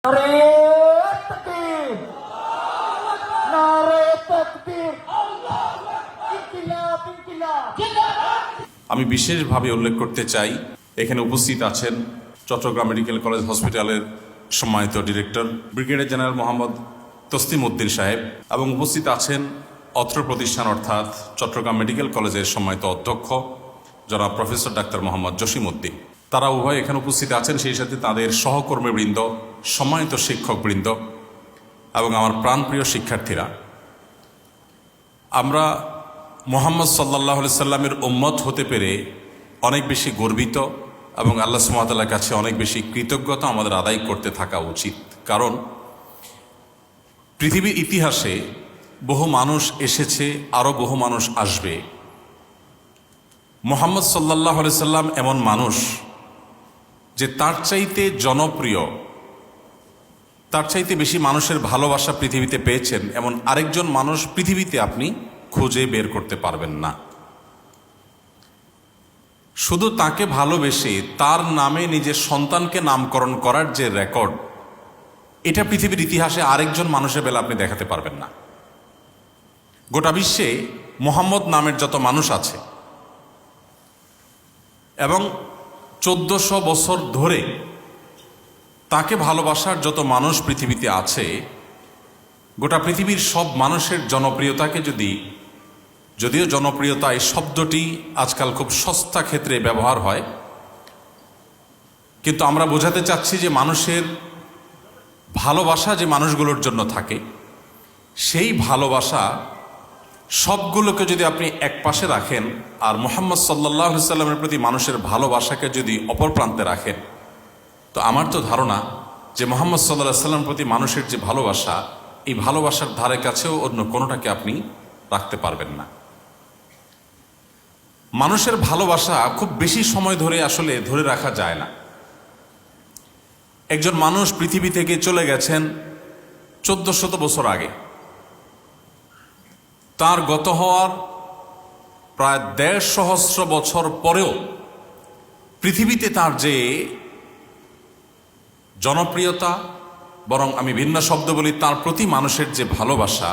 আমি বিশেষভাবে উল্লেখ করতে চাই, এখানে উপস্থিত আছেন চট্টগ্রাম মেডিকেল কলেজ হসপিটালের সম্মানিত director brigadier general Mohammad Taslim Uddin সাহেব, এবং উপস্থিত আছেন অত্র প্রতিষ্ঠান অর্থাৎ চট্টগ্রাম মেডিকেল কলেজের সম্মানিত অধ্যক্ষ জনাব প্রফেসর ডাক্তার মোহাম্মদ জসিম উদ্দিন। তারা উভয় এখানে উপস্থিত আছেন, সেই সাথে তাদের সহকর্মীবৃন্দ, সম্মানিত শিক্ষকবৃন্দ এবং আমার প্রাণপ্রিয় শিক্ষার্থীরা। আমরা মুহাম্মদ সাল্লাল্লাহু আলাইহি সাল্লামের উম্মত হতে পেরে অনেক বেশি গর্বিত এবং আল্লাহ সুবহানাহু ওয়া তাআলার কাছে অনেক বেশি কৃতজ্ঞতা আমাদের আদায় করতে থাকা উচিত। কারণ পৃথিবীর ইতিহাসে বহু মানুষ এসেছে, আরও বহু মানুষ আসবে। মুহাম্মদ সাল্লাল্লাহু আলাইহি সাল্লাম এমন মানুষ যে তার চাইতে জনপ্রিয়, তার চাইতে বেশি মানুষের ভালোবাসা পৃথিবীতে পেয়েছেন এমন আরেকজন মানুষ পৃথিবীতে আপনি খুঁজে বের করতে পারবেন না। শুধু তাকে ভালোবেসে তার নামে নিজের সন্তানকে নামকরণ করার যে রেকর্ড, এটা পৃথিবীর ইতিহাসে আরেকজন মানুষের বেলা আপনি দেখাতে পারবেন না। গোটা বিশ্বে মুহাম্মদ নামের যত মানুষ আছে এবং 1400 বছর ধরে তাকে ভালোবাসার যত মানুষ পৃথিবীতে আছে, গোটা পৃথিবীর সব মানুষের জনপ্রিয়তাকে যদিও জনপ্রিয়তা এই শব্দটি আজকাল খুব সস্তা ক্ষেত্রে ব্যবহার হয়, কিন্তু আমরা বোঝাতে চাচ্ছি যে মানুষের ভালোবাসা যে মানুষগুলোর জন্য থাকে, সেই ভালোবাসা সবগুলোকে যদি আপনি এক পাশে রাখেন আর মুহাম্মদ সাল্লাল্লাহু আলাইহি সাল্লামের প্রতি মানুষের ভালোবাসাকে যদি অপর প্রান্তে রাখেন, তো আমার তো ধারণা যে মুহাম্মদ সাল্লাল্লাহু আলাইহি সাল্লামের প্রতি মানুষের যে ভালোবাসা, এই ভালোবাসার ধারে কাছেও অন্য কোনোটাকে আপনি রাখতে পারবেন না। মানুষের ভালোবাসা খুব বেশি সময় ধরে আসলে ধরে রাখা যায় না। একজন মানুষ পৃথিবী থেকে চলে গেছেন 1400 বছর আগে, তার গত হওয়ার প্রায় 1.5 সহস্র বছর পরেও পৃথিবীতে তার যে জনপ্রিয়তা, বরং আমি ভিন্ন শব্দ বলি, তার প্রতি মানুষের যে ভালোবাসা,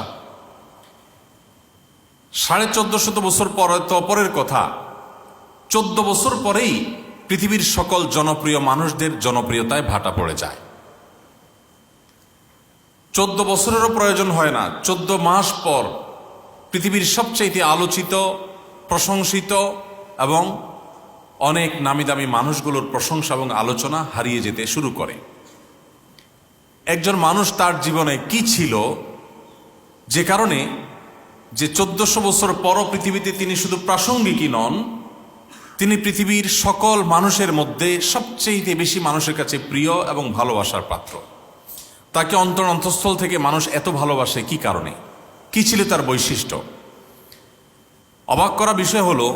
1450 বছর পরের কথা, 14 বছর পরেই পৃথিবীর সকল জনপ্রিয় মানুষদের জনপ্রিয়তায় ভাটা পড়ে যায়। 14 বছরেরও প্রয়োজন হয় না, 14 মাস পর পৃথিবীর সবচাইতে আলোচিত, প্রশংসিত এবং অনেক নামি দামি মানুষগুলোর প্রশংসা এবং আলোচনা হারিয়ে যেতে শুরু করে। একজন মানুষ তার জীবনে কি ছিল যে কারণে যে 1400 বছর পরও পৃথিবীতে তিনি শুধু প্রাসঙ্গিকই নন, তিনি পৃথিবীর সকল মানুষের মধ্যে সবচেয়ে বেশি মানুষের কাছে প্রিয় এবং ভালোবাসার পাত্র। তাকে অন্তঃস্থল থেকে মানুষ এত ভালোবাসে কি কারণে? কি ছিল তার বৈশিষ্ট্য? অবাক করা বিষয় হলো,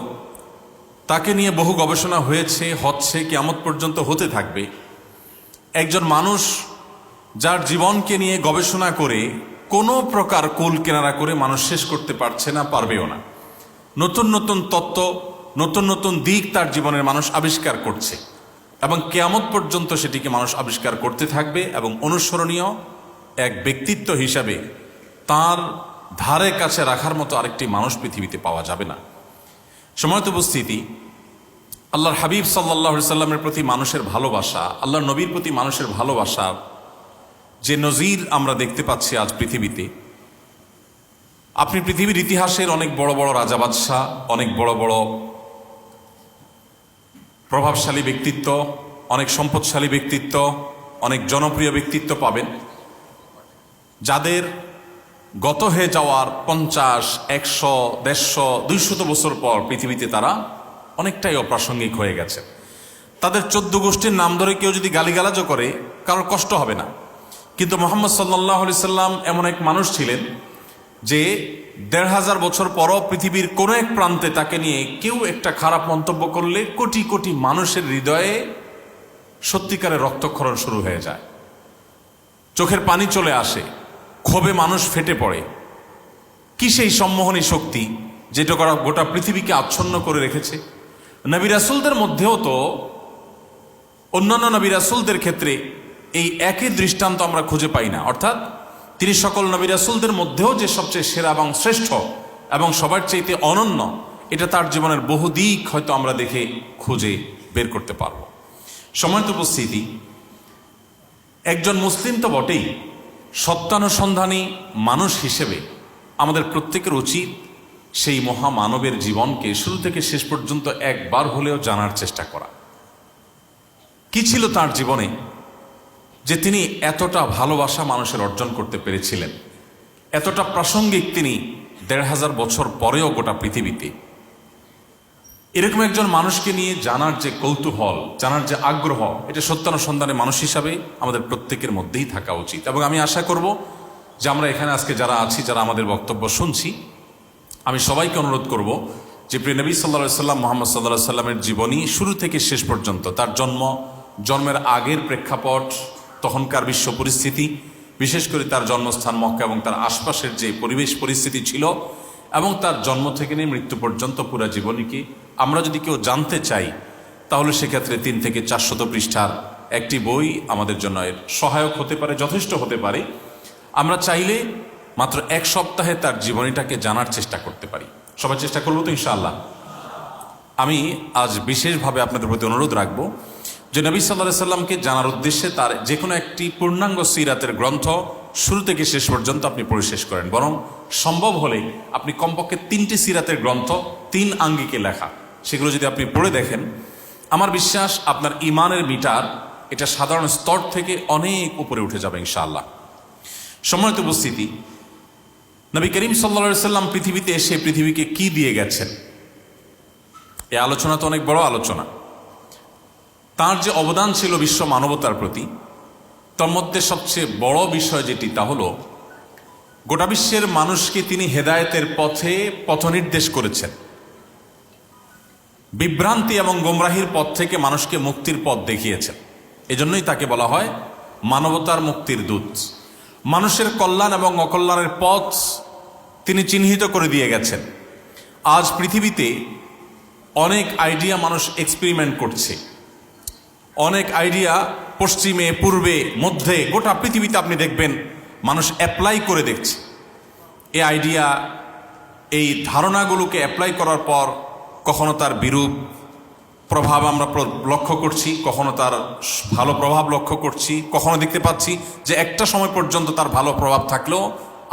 তাকে নিয়ে বহু গবেষণা হয়েছে, হচ্ছে, কিয়ামত পর্যন্ত হতে থাকবে। একজন মানুষ যার জীবনকে নিয়ে গবেষণা করে কোনো প্রকার কুল কেনারা করে মানুষ শেষ করতে পারছে না, পারবেও না। নতুন নতুন তত্ত্ব, নতুন নতুন দিক তার জীবনের মানুষ আবিষ্কার করছে এবং কিয়ামত পর্যন্ত সেটিকে মানুষ আবিষ্কার করতে থাকবে এবং অনুসরণীয় এক ব্যক্তিত্ব হিসাবে তার ধারে কাছে রাখার মতো আরেকটি মানুষ পৃথিবীতে পাওয়া যাবে না। সময়ত উপস্থিতি, আল্লাহর হাবিব সাল্লাল্লাহু আলাইহি সাল্লামের প্রতি মানুষের ভালোবাসা, আল্লাহর নবীর প্রতি মানুষের ভালোবাসা যে নজির আমরা দেখতে পাচ্ছি আজ পৃথিবীতে, আপনি পৃথিবীর ইতিহাসের অনেক বড় বড় রাজা বাদশাহ, অনেক বড় বড় প্রভাবশালী ব্যক্তিত্ব, অনেক সম্পদশালী ব্যক্তিত্ব, অনেক জনপ্রিয় ব্যক্তিত্ব পাবেন, যাদের গত হয়ে যাওয়ার 50, 100, 150, 200 বছর পর পৃথিবীতে তারা অনেকটাই অপ্রাসঙ্গিক হয়ে গেছে। তাদের 14 গোষ্ঠীর নাম ধরে কেউ যদি গালিগালাজও করে, কারোর কষ্ট হবে না। কিন্তু মুহাম্মদ সাল্লাল্লাহু আলাইহি সাল্লাম এমন এক মানুষ ছিলেন যে 1500 বছর পরও পৃথিবীর কোনো এক প্রান্তে তাকে নিয়ে কেউ একটা খারাপ মন্তব্য করলে কোটি কোটি মানুষের হৃদয়ে সত্যিকারের রক্তক্ষরণ শুরু হয়ে যায়, চোখের পানি চলে আসে, ক্ষোভে মানুষ ফেটে পড়ে। কি সেই সম্মোহনী শক্তি যেটা গোটা পৃথিবীকে আচ্ছন্ন করে রেখেছে? নবী রাসূলদের মধ্যেও তো অন্যান্য নবী রাসূলদের ক্ষেত্রে এই একই দৃষ্টান্ত আমরা খুঁজে পাই না। অর্থাৎ তিনি সকল নবী রাসূলদের মধ্যেও যে সবচেয়ে সেরা এবং শ্রেষ্ঠ এবং সবার চাইতে অনন্য, এটা তার জীবনের বহু দিক হয়তো আমরা দেখে খুঁজে বের করতে পারব। সম্মানিত উপস্থিতি, একজন মুসলিম তো বটেই, সত্যানুসন্ধানী মানুষ হিসেবে আমাদের প্রত্যেকের উচিত সেই মহামানবের জীবনকে শুরু থেকে শেষ পর্যন্ত একবার হলেও জানার চেষ্টা করা। কি ছিল তার জীবনে যে তিনি এতটা ভালোবাসা মানুষের অর্জন করতে পেরেছিলেন, এতটা প্রাসঙ্গিক তিনি ১৫০০ বছর পরেও গোটা পৃথিবীতে। এরকম একজন মানুষকে নিয়ে জানার যে কৌতূহল, জানার যে আগ্রহ, এটা সত্যানুসন্ধানে মানুষ হিসাবে আমাদের প্রত্যেকের মধ্যেই থাকা উচিত। এবং আমি আশা করব যে আমরা এখানে আজকে যারা আছি, যারা আমাদের বক্তব্য শুনছি, আমি সবাইকে অনুরোধ করব যে প্রিয় নবী সাল্লাল্লাহু আলাইহি সাল্লাম, মুহাম্মদ সাল্লাল্লাহু আলাইহি সাল্লামের জীবনী শুরু থেকে শেষ পর্যন্ত, তার জন্মের আগের প্রেক্ষাপট, তখনকার বিশ্ব পরিস্থিতি, বিশেষ করে তার জন্মস্থান মক্কা এবং তার আশপাশের যে পরিবেশ পরিস্থিতি ছিল, এবং তার জন্ম থেকে নিয়ে মৃত্যু পর্যন্ত পুরা জীবনীকে আমরা যদি কেউ জানতে চাই, তাহলে সেক্ষেত্রে ৩ থেকে ৪০০ পৃষ্ঠার একটি বই আমাদের জন্য এর সহায়ক হতে পারে, যথেষ্ট হতে পারে। আমরা চাইলে মাত্র ১ সপ্তাহে তার জীবনীটাকে জানার চেষ্টা করতে পারি। সবাই চেষ্টা করবো তো ইনশাআল্লাহ। আমি আজ বিশেষভাবে আপনাদের প্রতি অনুরোধ রাখবো যে নবী সাল্লাল্লাহু আলাইহি সাল্লামকে জানার উদ্দেশ্যে তার যে কোনো একটি পূর্ণাঙ্গ সিরাতের গ্রন্থ শুরু থেকে শেষ পর্যন্ত আপনি পড়ে শেষ করেন। বরং সম্ভব হলে আপনি কমপক্ষে ৩টি সিরাতের গ্রন্থ ৩ আঙ্গিকে লেখা, সেগুলো যদি আপনি পড়ে দেখেন, আমার বিশ্বাস আপনার ইমানের মিটার এটা সাধারণ স্তর থেকে অনেক উপরে উঠে যাবে ইনশাআল্লাহ। সম্মানিত উপস্থিতি, নবী করিম সাল্লাল্লাহু আলাইহি সাল্লাম পৃথিবীতে এসে পৃথিবীকে কি দিয়ে গেছেন, এই আলোচনা তো অনেক বড় আলোচনা। তার যে অবদান ছিল বিশ্ব মানবতার প্রতি, তার মধ্যে সবচেয়ে বড় বিষয় যেটি, তা হলো গোটা বিশ্বের মানুষকে তিনি হেদায়েতের পথে পথনির্দেশ করেছেন। বিভ্রান্তি এবং গোমরাহির পথ থেকে মানুষকে মুক্তির পথ দেখিয়েছেন। এজন্যই তাকে বলা হয় মানবতার মুক্তির দূত। মানুষের কল্যাণ এবং অকল্যাণের পথ তিনি চিহ্নিত করে দিয়ে গেছেন। আজ পৃথিবীতে অনেক আইডিয়া মানুষ এক্সপেরিমেন্ট করছে, অনেক আইডিয়া পশ্চিমে, পূর্বে, মধ্যে, গোটা পৃথিবীতে আপনি দেখবেন মানুষ অ্যাপ্লাই করে দেখছে। এই আইডিয়া, এই ধারণাগুলোকে অ্যাপ্লাই করার পর কখনো তার বিরূপ প্রভাব আমরা লক্ষ্য করছি, কখনো তার ভালো প্রভাব লক্ষ্য করছি, কখনো দেখতে পাচ্ছি যে একটা সময় পর্যন্ত তার ভালো প্রভাব থাকলেও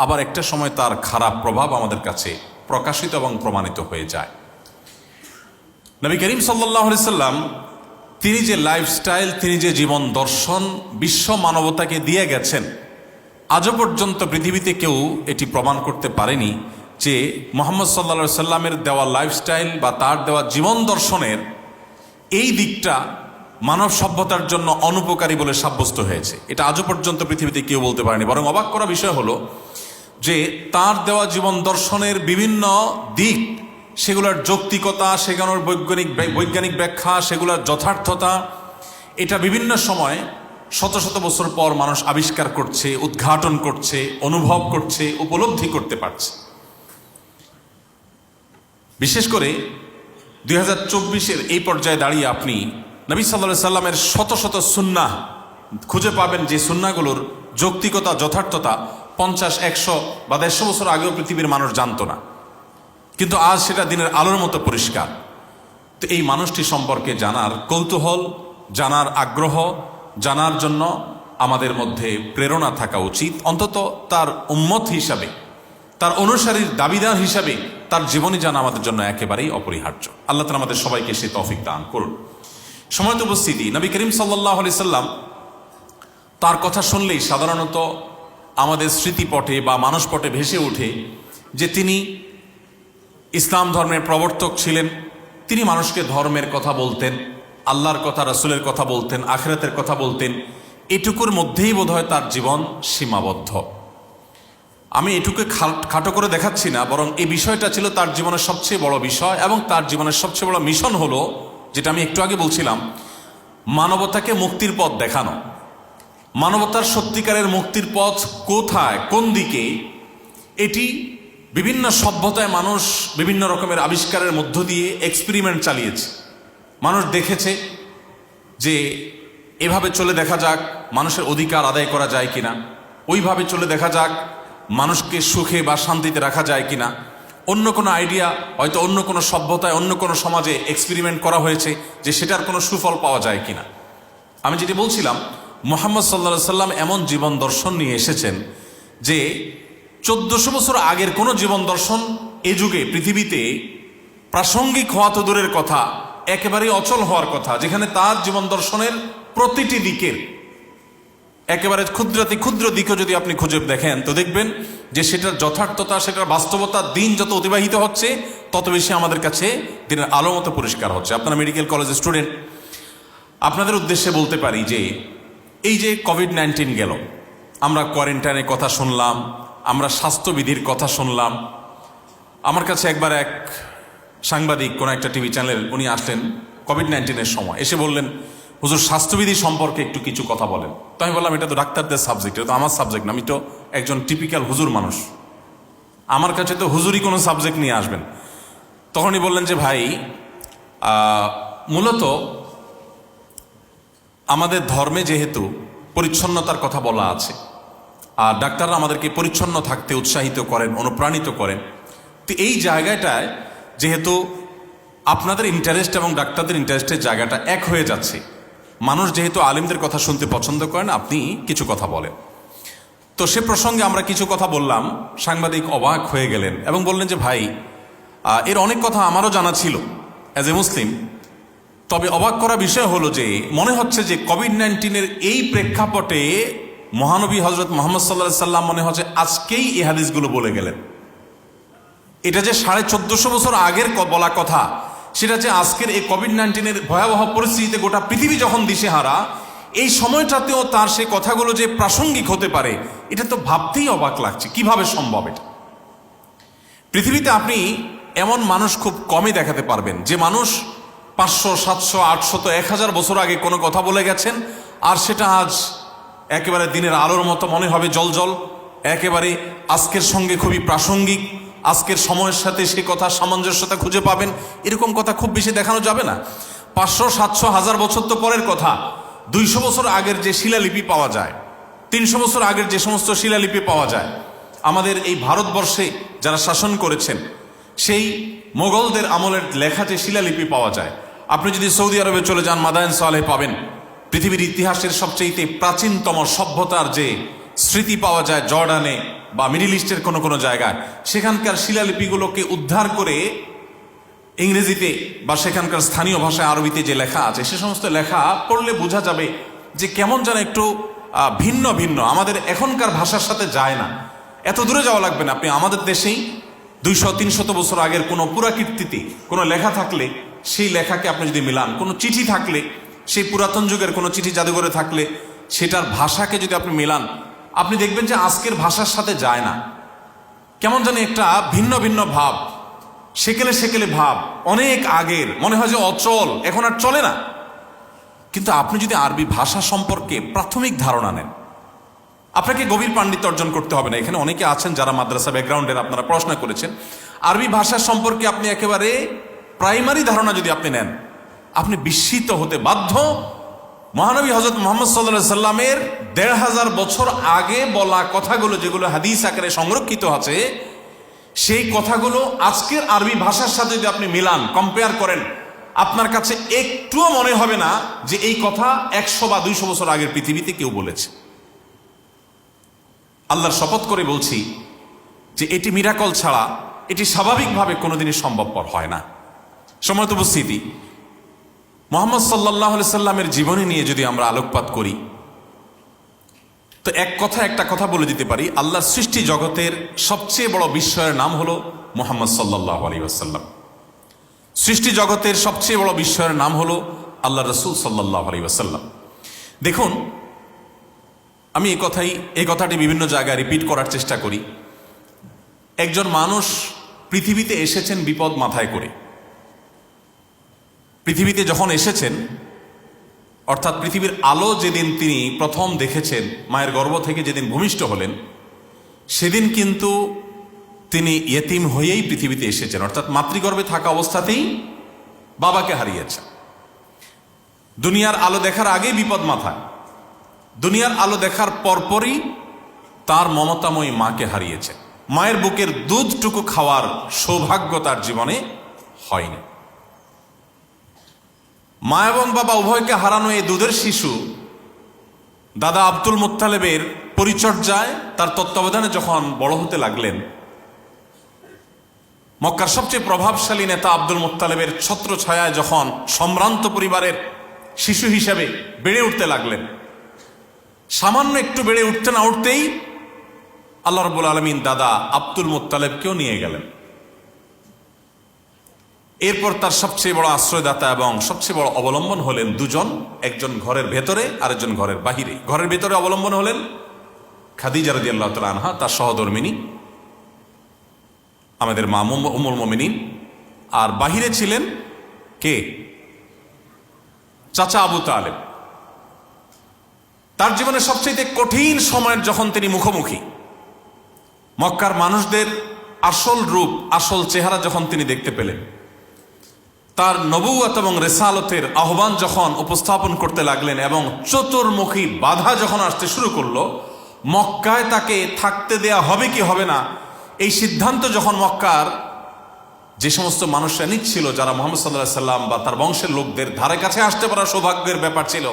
আবার একটা সময় তার খারাপ প্রভাব আমাদের কাছে প্রকাশিত এবং প্রমাণিত হয়ে যায়। নবী করিম সাল্লাল্লাহু আলাইহি সাল্লাম তিনি যে লাইফস্টাইল, তিনি যে জীবন দর্শন বিশ্ব মানবতাকে দিয়ে গেছেন, আজও পর্যন্ত পৃথিবীতে কেউ এটি প্রমাণ করতে পারেনি যে মুহাম্মদ সাল্লাল্লাহু আলাইহি সাল্লামের দেওয়া লাইফস্টাইল বা তার দেওয়া জীবন দর্শনের এই দিকটা মানব সভ্যতার জন্য অনুপকারী বলে সাব্যস্ত হয়েছে। এটা আজও পর্যন্ত পৃথিবীতে কেউ বলতে পারেনি। বরং অবাক করা বিষয় হলো যে তার দেওয়া জীবন দর্শনের বিভিন্ন দিক, সেগুলোর যৌক্তিকতা, সেগুলোর বৈজ্ঞানিক ব্যাখ্যা, সেগুলোর যথার্থতা, এটা বিভিন্ন সময় শত শত বছর পর মানুষ আবিষ্কার করছে, উদ্ঘাটন করছে, অনুভব করছে, উপলব্ধি করতে পারছে। বিশেষ করে 2024-এর এই পর্যায়ে দাঁড়িয়ে আপনি নবী সাল্লাল্লাহু আলাইহি সাল্লামের শত শত সুন্নাহ খুঁজে পাবেন, যে সুন্নাহগুলোর যৌক্তিকতা, যথার্থতা 50, 100 বা 150 বছর আগেও পৃথিবীর মানুষ জানতো না, কিন্তু আজ সেটা দিনের আলোর মতো পরিষ্কার। তো এই মানুষটি সম্পর্কে জানার কৌতূহল, জানার আগ্রহ, জানার জন্য আমাদের মধ্যে প্রেরণা থাকা উচিত। অন্তত তার উম্মত হিসাবে, তার অনুসারীর দাবিদার হিসাবে তার জীবনী জানা আমাদের জন্য একেবারেই অপরিহার্য। আল্লাহ তাআলা আমাদের সবাইকে সে তৌফিক দান করুন। সম্মানিত উপস্থিতি, নবী করিম সাল্লাল্লাহু আলাইহি সাল্লাম তার কথা শুনলেই সাধারণত আমাদের স্মৃতিপটে বা মানসপটে ভেসে ওঠে যে তিনি ইসলাম ধর্মের প্রবর্তক ছিলেন। তিনি মানুষকে ধর্মের কথা বলতেন, আল্লাহর কথা, রাসূলের কথা বলতেন, আখিরাতের কথা বলতেন। এটুকুর মধ্যেই বোধহয় তার জীবন সীমাবদ্ধ। আমি এটুকু খাটো করে দেখাচ্ছি না, বরং এই বিষয়টা ছিল তার জীবনের সবচেয়ে বড় বিষয়। এবং তার জীবনের সবচেয়ে বড় মিশন হলো, যেটা আমি একটু আগে বলছিলাম, মানবতাকে মুক্তির পথ দেখানো। মানবতার সত্যিকারের মুক্তির পথ কোথায়, কোন দিকে, এটি বিভিন্ন সভ্যতায় মানুষ বিভিন্ন রকমের আবিষ্কারের মধ্য দিয়ে এক্সপেরিমেন্ট চালিয়েছে। মানুষ দেখেছে যে এভাবে চলে দেখা যাক মানুষের অধিকার আদায় করা যায় কিনা, ওইভাবে চলে দেখা যাক মানুষকে সুখে বা শান্তিতে রাখা যায় কিনা, অন্য কোনো আইডিয়া হয়তো অন্য কোনো সভ্যতায় অন্য কোনো সমাজে এক্সপেরিমেন্ট করা হয়েছে যে সেটার কোনো সুফল পাওয়া যায় কিনা। আমি যেটি বলছিলাম, মুহাম্মদ সাল্লাল্লাহু আলাইহি সাল্লাম এমন জীবন দর্শন নিয়ে এসেছেন যে 1400 বছর আগের কোনো জীবন দর্শন এ যুগে পৃথিবীতে প্রাসঙ্গিক হওয়া তো দূরের কথা, একেবারে অচল হওয়ার কথা, যেখানে তার জীবন দর্শনের প্রতিটি দিকের একেবারে ক্ষুদ্রাতি ক্ষুদ্র দিকও যদি আপনি খুঁজে দেখেন তো দেখবেন যে সেটার যথার্থতা, সেটার বাস্তবতা দিন যত অতিবাহিত হচ্ছে তত বেশি আমাদের কাছে দিনের আলো মতো পরিষ্কার হচ্ছে। আপনারা মেডিকেল কলেজের স্টুডেন্ট, আপনাদের উদ্দেশ্যে বলতে পারি যে এই যে কোভিড-19 গেল, আমরা কোয়ারেন্টাইনের কথা শুনলাম, আমরা স্বাস্থ্যবিধির কথা শুনলাম। আমার কাছে একবার এক সাংবাদিক কোন একটা টিভি চ্যানেল উনি আসলেন কোভিড-19 সময়, এসে বললেন, হুজুর স্বাস্থ্যবিধি সম্পর্কে একটু কিছু কথা বলেন। তো আমি বললাম, এটা তো ডাক্তারদের সাবজেক্ট, এটা তো আমার সাবজেক্ট না, আমি তো একজন টিপিক্যাল হুজুর মানুষ, আমার কাছে তো হুজুরই কোনো সাবজেক্ট নিয়ে আসবেন। তখনই বললেন যে ভাই, মূলত আমাদের ধর্মে যেহেতু পরিচ্ছন্নতার কথা বলা আছে, আর ডাক্তাররা আমাদেরকে পরিচ্ছন্ন থাকতে উৎসাহিত করেন, অনুপ্রাণিত করেন, তো এই জায়গাটায় যেহেতু আপনাদের ইন্টারেস্ট এবং ডাক্তারদের ইন্টারেস্টের জায়গাটা এক হয়ে যাচ্ছে, মানুষ যেহেতু আলিমদের কথা শুনতে পছন্দ করেন, আপনি কিছু কথা বলেন। তো সে প্রসঙ্গে আমরা কিছু কথা বললাম, সাংবাদিক অবাক হয়ে গেলেন এবং বললেন যে ভাই, এর অনেক কথা আমারও জানা ছিল অ্যাজ এ মুসলিম, তবে অবাক করা বিষয় হলো যে মনে হচ্ছে যে কোভিড-19 এই প্রেক্ষাপটে মহানবী হজরত মুহাম্মদ সাল্লাল্লাহু আলাইহি সাল্লাম মনে হচ্ছে আজকেই এই হাদিসগুলো বলে গেলেন। এটা যে 1450 বছর আগের বলা কথা, সেটা যে আজকের এই কোভিড-19 ভয়াবহ পরিস্থিতিতে গোটা পৃথিবী যখন দিশেহারা, এই সময়টাতেও তার সেই কথাগুলো যে প্রাসঙ্গিক হতে পারে, এটা তো ভাবতেই অবাক লাগছে। কিভাবে সম্ভব এটা? পৃথিবীতে আপনি এমন মানুষ খুব কমই দেখাতে পারবেন যে মানুষ 500, 700, 800, 1000 বছর আগে কোনো কথা বলে গেছেন, আর সেটা আজ একেবারে দিনের আলোর মতো মনে হবে, জলজল, একেবারে আজকের সঙ্গে খুবই প্রাসঙ্গিক, আজকের সময়ের সাথে সে কথা সামঞ্জস্যতা খুঁজে পাবেন। এরকম কথা খুব বেশি দেখানো যাবে না। 500, 700, 1000 বছর তো পরের কথা। 200 বছর আগের যে শিলালিপি পাওয়া যায়, 300 বছর আগের যে সমস্ত শিলালিপি পাওয়া যায়, আমাদের এই ভারতবর্ষে যারা শাসন করেছেন সেই মোগলদের আমলের লেখা যে শিলালিপি পাওয়া যায়, আপনি যদি সৌদি আরবে চলে যান, মাদায়েন সালেহ পাবেন, পৃথিবীর ইতিহাসের সবচেয়ে প্রাচীনতম সভ্যতার যে স্মৃতি পাওয়া যায় জর্ডানে বা মিডিল ইস্টের কোনো কোনো জায়গায়, সেখানকার শিলালিপিগুলোকে উদ্ধার করে ইংরেজিতে বা সেখানকার স্থানীয় ভাষায় আরবিতে যে লেখা আছে, সে সমস্ত লেখা পড়লে বোঝা যাবে যে কেমন যেন একটু ভিন্ন ভিন্ন, আমাদের এখনকার ভাষার সাথে যায় না। এত দূরে যাওয়া লাগবে না, আপনি আমাদের দেশেই 200-300 বছর আগের কোনো পুরাকীর্তিতে কোনো লেখা থাকলে সেই লেখাকে আপনি যদি মিলান, কোনো চিঠি থাকলে, সেই পুরাতন যুগের কোনো চিঠি জাদুঘরে থাকলে সেটার ভাষাকে যদি আপনি মেলান, আপনি দেখবেন যে আজকের ভাষার সাথে যায় না, কেমন জানি একটা ভিন্ন ভিন্ন ভাব, সেকেলে সেকেলে ভাব, অনেক আগের, মনে হয় যে অচল, এখন আর চলে না। কিন্তু আপনি যদি আরবি ভাষা সম্পর্কে প্রাথমিক ধারণা নেন, আপনাকে গভীর পাণ্ডিত্য অর্জন করতে হবে না। এখানে অনেকে আছেন যারা মাদ্রাসা ব্যাকগ্রাউন্ডের, আপনারা পড়াশোনা করেছেন, আরবি ভাষা সম্পর্কে আপনি একেবারে প্রাইমারি ধারণা যদি আপনি নেন, আপনি বিস্মিত হতে বাধ্য। মহানবী হযরত মুহাম্মদ সাল্লাল্লাহু আলাইহি সাল্লামের 1500 বছর আগে বলা কথাগুলো, যেগুলো হাদিস আকারে সংরক্ষিত আছে, সেই কথাগুলো আজকের আরবি ভাষার সাথে যদি আপনি মিলান, কম্পেয়ার করেন, আপনার কাছে একটুও মনে হবে না যে এই কথা 100 বা 200 বছর আগের পৃথিবীতে কেউ বলেছে। আল্লাহর শপথ করে বলছি যে এটি মিরাকল ছাড়া এটি স্বাভাবিকভাবে কোনোদিনই সম্ভবপর হয় না। সম্মানিত উপস্থিতি, মুহাম্মদ সাল্লাল্লাহু আলাইহি সাল্লামের জীবনী নিয়ে যদি আমরা আলোকপাত করি, তো একটা কথা বলে দিতে পারি, আল্লাহর সৃষ্টি জগতের সবচেয়ে বড় বিস্ময়ের নাম হলো মুহাম্মদ সাল্লাল্লাহু আলাইহি ওয়াসাল্লাম। সৃষ্টি জগতের সবচেয়ে বড় বিস্ময়ের নাম হলো আল্লাহ রাসূল সাল্লাল্লাহু আলাইহি ওয়াসাল্লাম। দেখুন, আমি এই কথাটি বিভিন্ন জায়গায় রিপিট করার চেষ্টা করি। একজন মানুষ পৃথিবীতে এসেছেন বিপদ মাথায় করে। পৃথিবীতে যখন এসেছেন, অর্থাৎ পৃথিবীর আলো যেদিন তিনি প্রথম দেখেছেন, মায়ের গর্ভ থেকে যেদিন ভূমিষ্ঠ হলেন, সেদিন কিন্তু তিনি ইয়েতিম হয়েই পৃথিবীতে এসেছেন, অর্থাৎ মাতৃগর্ভে থাকা অবস্থাতেই বাবাকে হারিয়েছেন। দুনিয়ার আলো দেখার আগেই বিপদ মাথায়, দুনিয়ার আলো দেখার পরপরই তার মমতাময়ী মাকে হারিয়েছে। মায়ের বুকের দুধটুকু খাওয়ার সৌভাগ্য তার জীবনে হয়নি। মা এবং বাবা উভয়কে হারানো এই দুধের শিশু দাদা আব্দুল মুত্তালেবের পরিচর্যায়, তার তত্ত্বাবধানে যখন বড় হতে লাগলেন, মক্কার সবচেয়ে প্রভাবশালী নেতা আব্দুল মুত্তালেবের ছত্র ছায়ায় যখন সম্ভ্রান্ত পরিবারের শিশু হিসেবে বেড়ে উঠতে লাগলেন, সামান্য একটু বেড়ে উঠতে না উঠতেই আল্লাহ রাব্বুল আলামিন দাদা আব্দুল মুত্তালেবকেও নিয়ে গেলেন। এরপর তার সবচেয়ে বড় আশ্রয়দাতা এবং সবচেয়ে বড় অবলম্বন হলেন দুজন, একজন ঘরের ভেতরে আরেকজন ঘরের বাহিরে। ঘরের ভেতরে অবলম্বন হলেন খাদিজা রাদিয়াল্লাহু তাআলা আনহা, তার সহধর্মিণী, আমাদের মা উম্মুল মুমিনিন। আর বাহিরে ছিলেন কে? চাচা আবু তালেব। তার জীবনের সবচেয়ে কঠিন সময়ের যখন তিনি মুখোমুখি, মক্কার মানুষদের আসল রূপ, আসল চেহারা যখন তিনি দেখতে পেলেন, তার নবুয়ত এবং রিসালতের আহ্বান যখন উপস্থাপন করতে লাগলেন এবং চতুর্মুখী বাধা যখন আসতে শুরু করলো, মক্কায় তাকে থাকতে দেয়া হবে কি হবে না এই সিদ্ধান্ত যখন মক্কার যে সমস্ত মানুষরা নিচ্ছিল, যারা মুহাম্মদ সাল্লাল্লাহু আলাইহি সাল্লাম বা তার বংশের লোকদের ধারে কাছে আসতে পারা সৌভাগ্যের ব্যাপার ছিল,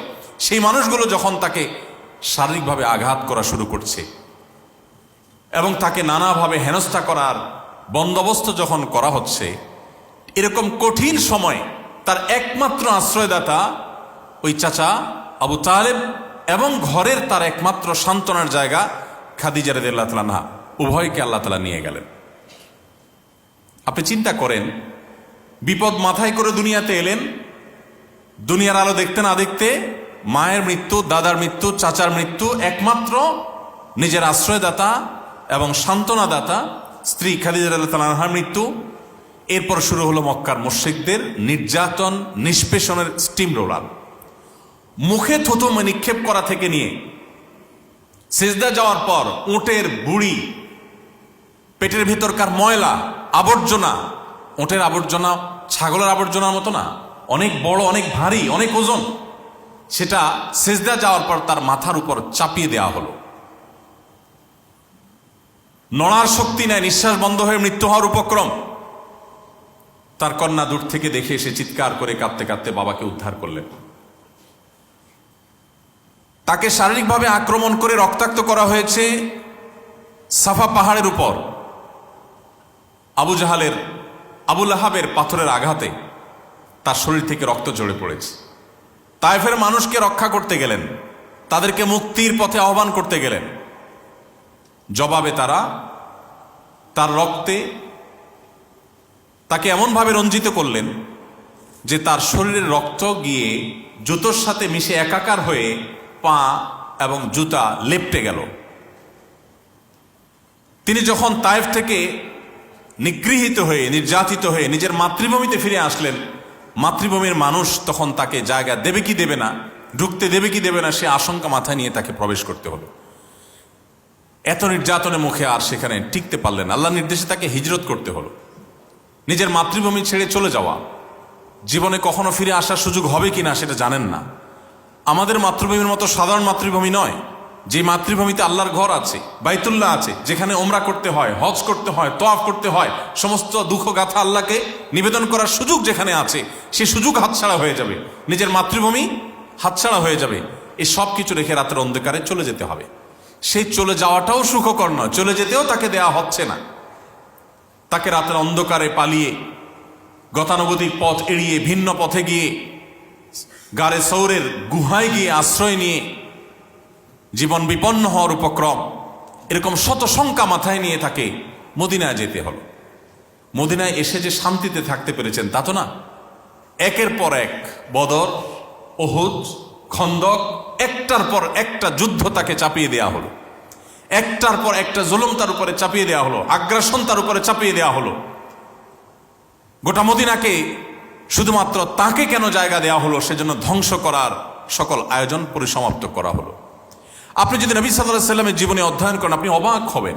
সেই মানুষগুলো যখন তাকে শারীরিকভাবে আঘাত করা শুরু করছে এবং তাকে নানাভাবে হেনস্থা করার বন্দোবস্ত যখন করা হচ্ছে, এরকম কঠিন সময় তার একমাত্র আশ্রয়দাতা ওই চাচা আবু তালেব এবং ঘরের তার একমাত্র সান্ত্বনার জায়গা খাদিজা রাদিয়াল্লাহু তাআলা আনহা, উভয়কে আল্লাহ তাআলা নিয়ে গেলেন। আপনি চিন্তা করেন, বিপদ মাথায় করে দুনিয়াতে এলেন, দুনিয়ার আলো দেখতে না দেখতে মায়ের মৃত্যু, দাদার মৃত্যু, চাচার মৃত্যু, একমাত্র নিজের আশ্রয়দাতা এবং সান্ত্বনাদাতা স্ত্রী খাদিজা রাদিয়াল্লাহু তাআলা আনহার মৃত্যু। এরপর শুরু হলো মক্কার মুশরিকদের নির্যাতন, নিষ্পেষণের স্টিম রোলার। মুখে থুতু নিক্ষেপ করা থেকে নিয়ে সিজদা যাওয়ার পর উটের বুড়ি, পেটের ভেতরকার ময়লা আবর্জনা, উটের আবর্জনা ছাগলের আবর্জনার মতো না, অনেক বড়, অনেক ভারী, অনেক ওজন, সেটা সিজদা যাওয়ার পর তার মাথার উপর চাপিয়ে দেওয়া হলো। নড়ার শক্তি নেয়, নিঃশ্বাস বন্ধ হয়ে মৃত্যু হওয়ার উপক্রম। তার কন্যা দূর থেকে দেখে এসে চিৎকার করে কাঁদতে কাঁদতে বাবাকে উদ্ধার করলেন। তাকে শারীরিকভাবে আক্রমণ করে রক্তাক্ত করা হয়েছে সাফা পাহাড়ের উপর। আবু লাহাবের পাথরের আঘাতে তার শরীর থেকে রক্ত ঝরে পড়েছে। তায়েফের মানুষকে রক্ষা করতে গেলেন, তাদেরকে মুক্তির পথে আহ্বান করতে গেলেন, জবাবে তারা তার রক্তে তাকে এমনভাবে রঞ্জিত করলেন যে তার শরীরের রক্ত গিয়ে জুতোর সাথে মিশে একাকার হয়ে পা এবং জুতা লেপ্টে গেল। তিনি যখন তায়েফ থেকে নিগৃহীত হয়ে, নির্যাতিত হয়ে নিজের মাতৃভূমিতে ফিরে আসলেন, মাতৃভূমির মানুষ তখন তাকে জায়গা দেবে কি দেবে না, ঢুকতে দেবে কি দেবে না, সে আশঙ্কা মাথায় নিয়ে তাকে প্রবেশ করতে হলো। এত নির্যাতনের মুখে আর সেখানে টিকতে পারলেন, আল্লাহর নির্দেশে তাকে হিজরত করতে হলো। নিজের মাতৃভূমি ছেড়ে চলে যাওয়া, জীবনে কখনো ফিরে আসার সুযোগ হবে কিনা সেটা জানেন না। আমাদের মাতৃভূমির মতো সাধারণ মাতৃভূমি নয়, যে মাতৃভূমিতে আল্লাহর ঘর আছে, বাইতুল্লাহ আছে, যেখানে ওমরা করতে হয়, হজ করতে হয়, তওয়াফ করতে হয়, সমস্ত দুঃখ গাথা আল্লাহকে নিবেদন করার সুযোগ যেখানে আছে, সে সুযোগ হাতছাড়া হয়ে যাবে, নিজের মাতৃভূমি হাতছাড়া হয়ে যাবে। এই সব কিছু রেখে রাতের অন্ধকারে চলে যেতে হবে। সেই চলে যাওয়াটাও সুখকর নয়, চলে যেতেও তাকে দেয়া হচ্ছে না। তাকে রাতের অন্ধকারে পালিয়ে, গতানুগতিক পথ এড়িয়ে, ভিন্ন পথে গিয়ে, গারে সৌরের গুহায় গিয়ে আশ্রয় নিয়ে জীবন বিপন্ন হওয়ার উপক্রম, এরকম শত শঙ্কা মাথায় নিয়ে তাকে মদিনায় যেতে হলো। মদিনায় এসে যে শান্তিতে থাকতে পেরেছেন তা তো না। একের পর এক বদর, উহুদ, খন্দক, একটার পর একটা যুদ্ধ তাকে চাপিয়ে দেয়া হলো, একটার পর একটা জুলুম তার উপরে চাপিয়ে দেওয়া হলো, আগ্রাসন তার উপরে চাপিয়ে দেওয়া হলো। গোটা মদিনাকে শুধুমাত্র তাকে কেন জায়গা দেওয়া হলো, সেজন্য ধ্বংস করার সকল আয়োজন পরিসমাপ্ত করা হলো। আপনি যদি নবী সাল্লাল্লাহু আলাইহি সাল্লামের জীবনে অধ্যয়ন করেন, আপনি অবাক হবেন।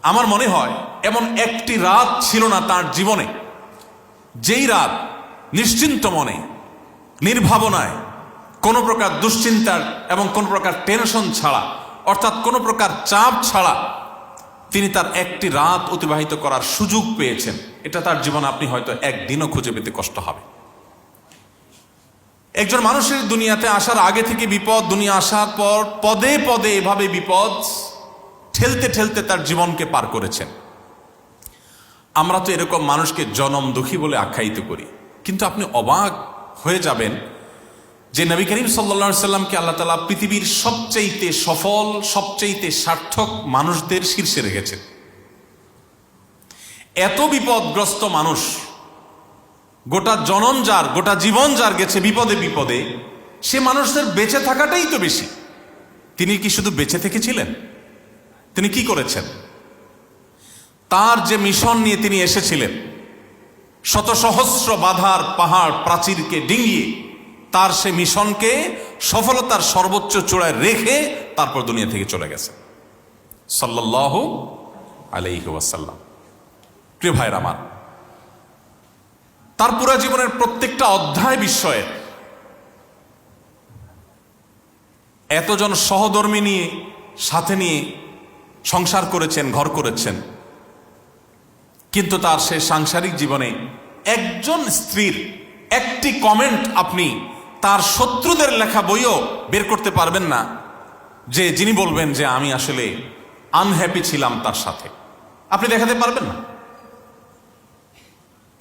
আমার মনে হয় এমন একটি রাত ছিল না তার জীবনে যেই রাত নিশ্চিন্ত মনে নির্ভাবনায়, কোনো প্রকার দুশ্চিন্তার এবং কোনো প্রকার টেনশন ছাড়া, অর্থাৎ কোনো প্রকার চাপ ছাড়া তিনি তার একটি রাত অতিবাহিত করার সুযোগ পেয়েছেন। এটা তার জীবনে আপনি হয়তো একদিনও খুঁজে পেতে কষ্ট হবে। একজন মানুষের দুনিয়াতে আসার আগে থেকে বিপদ, দুনিয়া আসার পর পদে পদে এভাবে বিপদ ঠেলতে ঠেলতে তার জীবনকে পার করেছেন। আমরা তো এরকম মানুষকে জনম দুঃখী বলে আখ্যায়িত করি, কিন্তু আপনি অবাক হয়ে যাবেন যে নবী করিম সাল্লাল্লাহু আলাইহি সাল্লামকে আল্লাহ তাআলা পৃথিবীর সবচেয়ে সফল, সবচেয়ে সার্থক মানুষদের শীর্ষে রেখেছেন। এত বিপদগ্রস্ত মানুষ, গোটা জনম যার, গোটা জীবন যার গেছে বিপদে বিপদে, সে মানুষদের বেঁচে থাকাটাই তো বেশি। তিনি কি শুধু বেঁচে থেকেছিলেন? তিনি কি করেছেন? তার যে মিশন নিয়ে তিনি এসেছিলেন, শত সহস্র বাধার পাহাড় প্রাচীরকে ডিঙিয়ে তার সে মিশনকে সফলতার সর্বোচ্চ চূড়ায় রেখে তারপর দুনিয়া থেকে চলে গেছে সাল্লাল্লাহু আলাইহি ওয়াসাল্লাম। প্রিয় ভাইরা আমার, তার পুরা জীবনের প্রত্যেকটা অধ্যায় বিস্ময়ের। এতজন সহধর্মী নিয়ে, সাথে নিয়ে সংসার করেছেন, ঘর করেছেন, কিন্তু তার সে সাংসারিক জীবনে একজন স্ত্রীর একটি কমেন্ট আপনি তার শত্রুদের লেখা বইও বের করতে পারবেন না যে যিনি বলবেন যে আমি আসলে আনহ্যাপি ছিলাম তার সাথে। আপনি দেখাতে পারবেন না।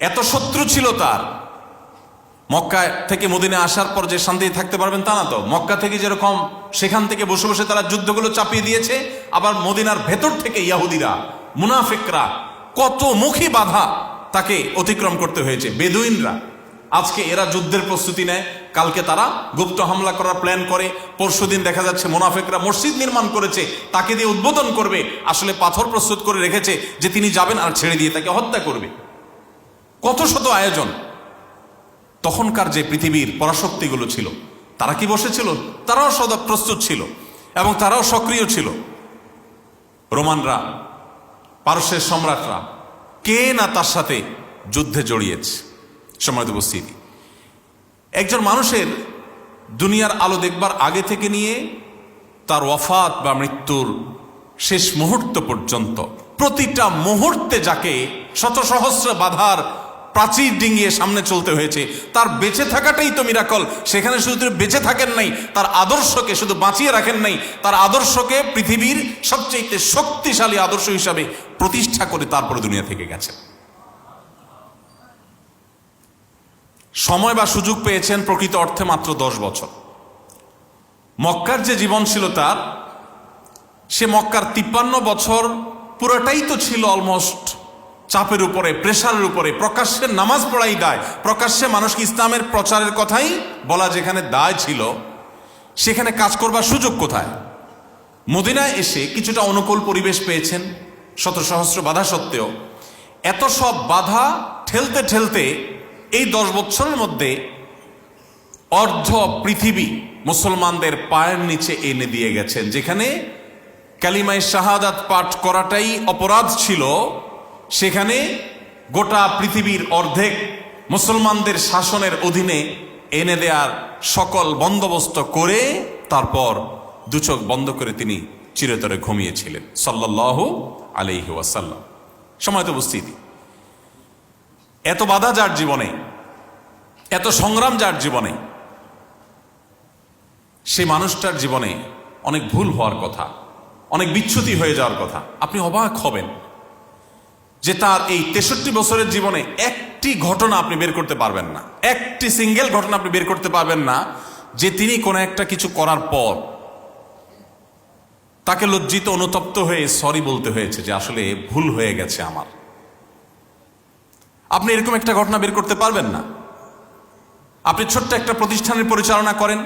এত শত্রু ছিল তার। মক্কা থেকে মদিনা আসার পর যে শান্তি থাকতে পারবেন তা না তো। মক্কা থেকে যেরকম সেখান থেকে বসে বসে তারা যুদ্ধগুলো চাপিয়ে দিয়েছে, আবার মদিনার ভেতর থেকে ইহুদিরা, মুনাফিকরা কত মুখী বাধা তাকে অতিক্রম করতে হয়েছে। বেদুইনরা আজকে এরা যুদ্ধের প্রস্তুতি নেয়, কালকে তারা গুপ্ত হামলা করার প্ল্যান করে, পরশুদিন দেখা যাচ্ছে মুনাফিকরা মসজিদ নির্মাণ করেছে, তাকে দিয়ে উদ্বোধন করবে, আসলে পাথর প্রস্তুত করে রেখেছে যে তিনি যাবেন আর ছেড়ে দিয়ে তাকে হত্যা করবে। কত শত আয়োজন। তখনকার যে পৃথিবীর পরাশক্তিগুলো ছিল তারা কি বসেছিল? তারাও সদা প্রস্তুত ছিল এবং তারাও সক্রিয় ছিল। রোমানরা, পারস্যের সম্রাটরা, কে না তার সাথে যুদ্ধে জড়িয়েছে। সম্মানিত উপস্থিতি, একজন মানুষের দুনিয়ার আলো দেখবার আগে থেকে নিয়ে তার ওয়াফাত বা মৃত্যুর শেষ মুহূর্ত পর্যন্ত প্রতিটা মুহূর্তে যাকে শত সহস্র বাধার প্রাচীর ডিঙিয়ে সামনে চলতে হয়েছে, তার বেঁচে থাকাটাই তো মিরাকল। সেখানে শুধু তিনি বেঁচে থাকেন নাই, তার আদর্শকে শুধু বাঁচিয়ে রাখেন নাই, তার আদর্শকে পৃথিবীর সবচেয়ে শক্তিশালী আদর্শ হিসাবে প্রতিষ্ঠা করে তারপরে দুনিয়া থেকে গেছেন। সময় বা সুযোগ পেয়েছেন প্রকৃত অর্থে মাত্র 10 বছর। মক্কার যে জীবন ছিল তার, সে মক্কার 53 বছর পুরোটাই তো ছিল অলমোস্ট চাপের উপরে, প্রেশারের উপরে। প্রকাশ্যে নামাজ পড়াই দায়, প্রকাশ্যে মানুষকে ইসলামের প্রচারের কথাই বলা যেখানে দায় ছিল, সেখানে কাজ করবার সুযোগ কোথায়? মদিনায় এসে কিছুটা অনুকূল পরিবেশ পেয়েছেন শত সহস্র বাধা সত্ত্বেও। এত সব বাধা ঠেলতে ঠেলতে এই 10 বছরের মধ্যে অর্ধ পৃথিবী মুসলমানদের পায়ের নিচে এনে দিয়ে গেছেন। যেখানে কালিমায়ে শাহাদাত পাঠ করাটাই অপরাধ ছিল, সেখানে গোটা পৃথিবীর অর্ধেক মুসলমানদের শাসনের অধীনে এনে দেওয়ার সকল বন্দোবস্ত করে তারপর দু চোখ বন্ধ করে তিনি চিরতরে ঘুমিয়েছিলেন সাল্লাল্লাহু আলাইহি ওয়াসাল্লাম। সময়ত উপস্থিতি, এত বাধা যার জীবনে, এত সংগ্রাম যার জীবনে, সে মানুষটার জীবনে অনেক ভুল হওয়ার কথা, অনেক বিচ্যুতি হয়ে যাওয়ার কথা। আপনি অবাক হবেন যে তার এই 63 বছরের জীবনে একটি ঘটনা আপনি বের করতে পারবেন না, একটি সিঙ্গেল ঘটনা আপনি বের করতে পারবেন না যে তিনি কোনো একটা কিছু করার পর তাকে লজ্জিত, অনুতপ্ত হয়ে সরি বলতে হয়েছে যে আসলে ভুল হয়ে গেছে আমার। আপনি এরকম একটা ঘটনা বের করতে পারবেন না। আপনি ছোট্ট একটা প্রতিষ্ঠানের পরিচালনা করেন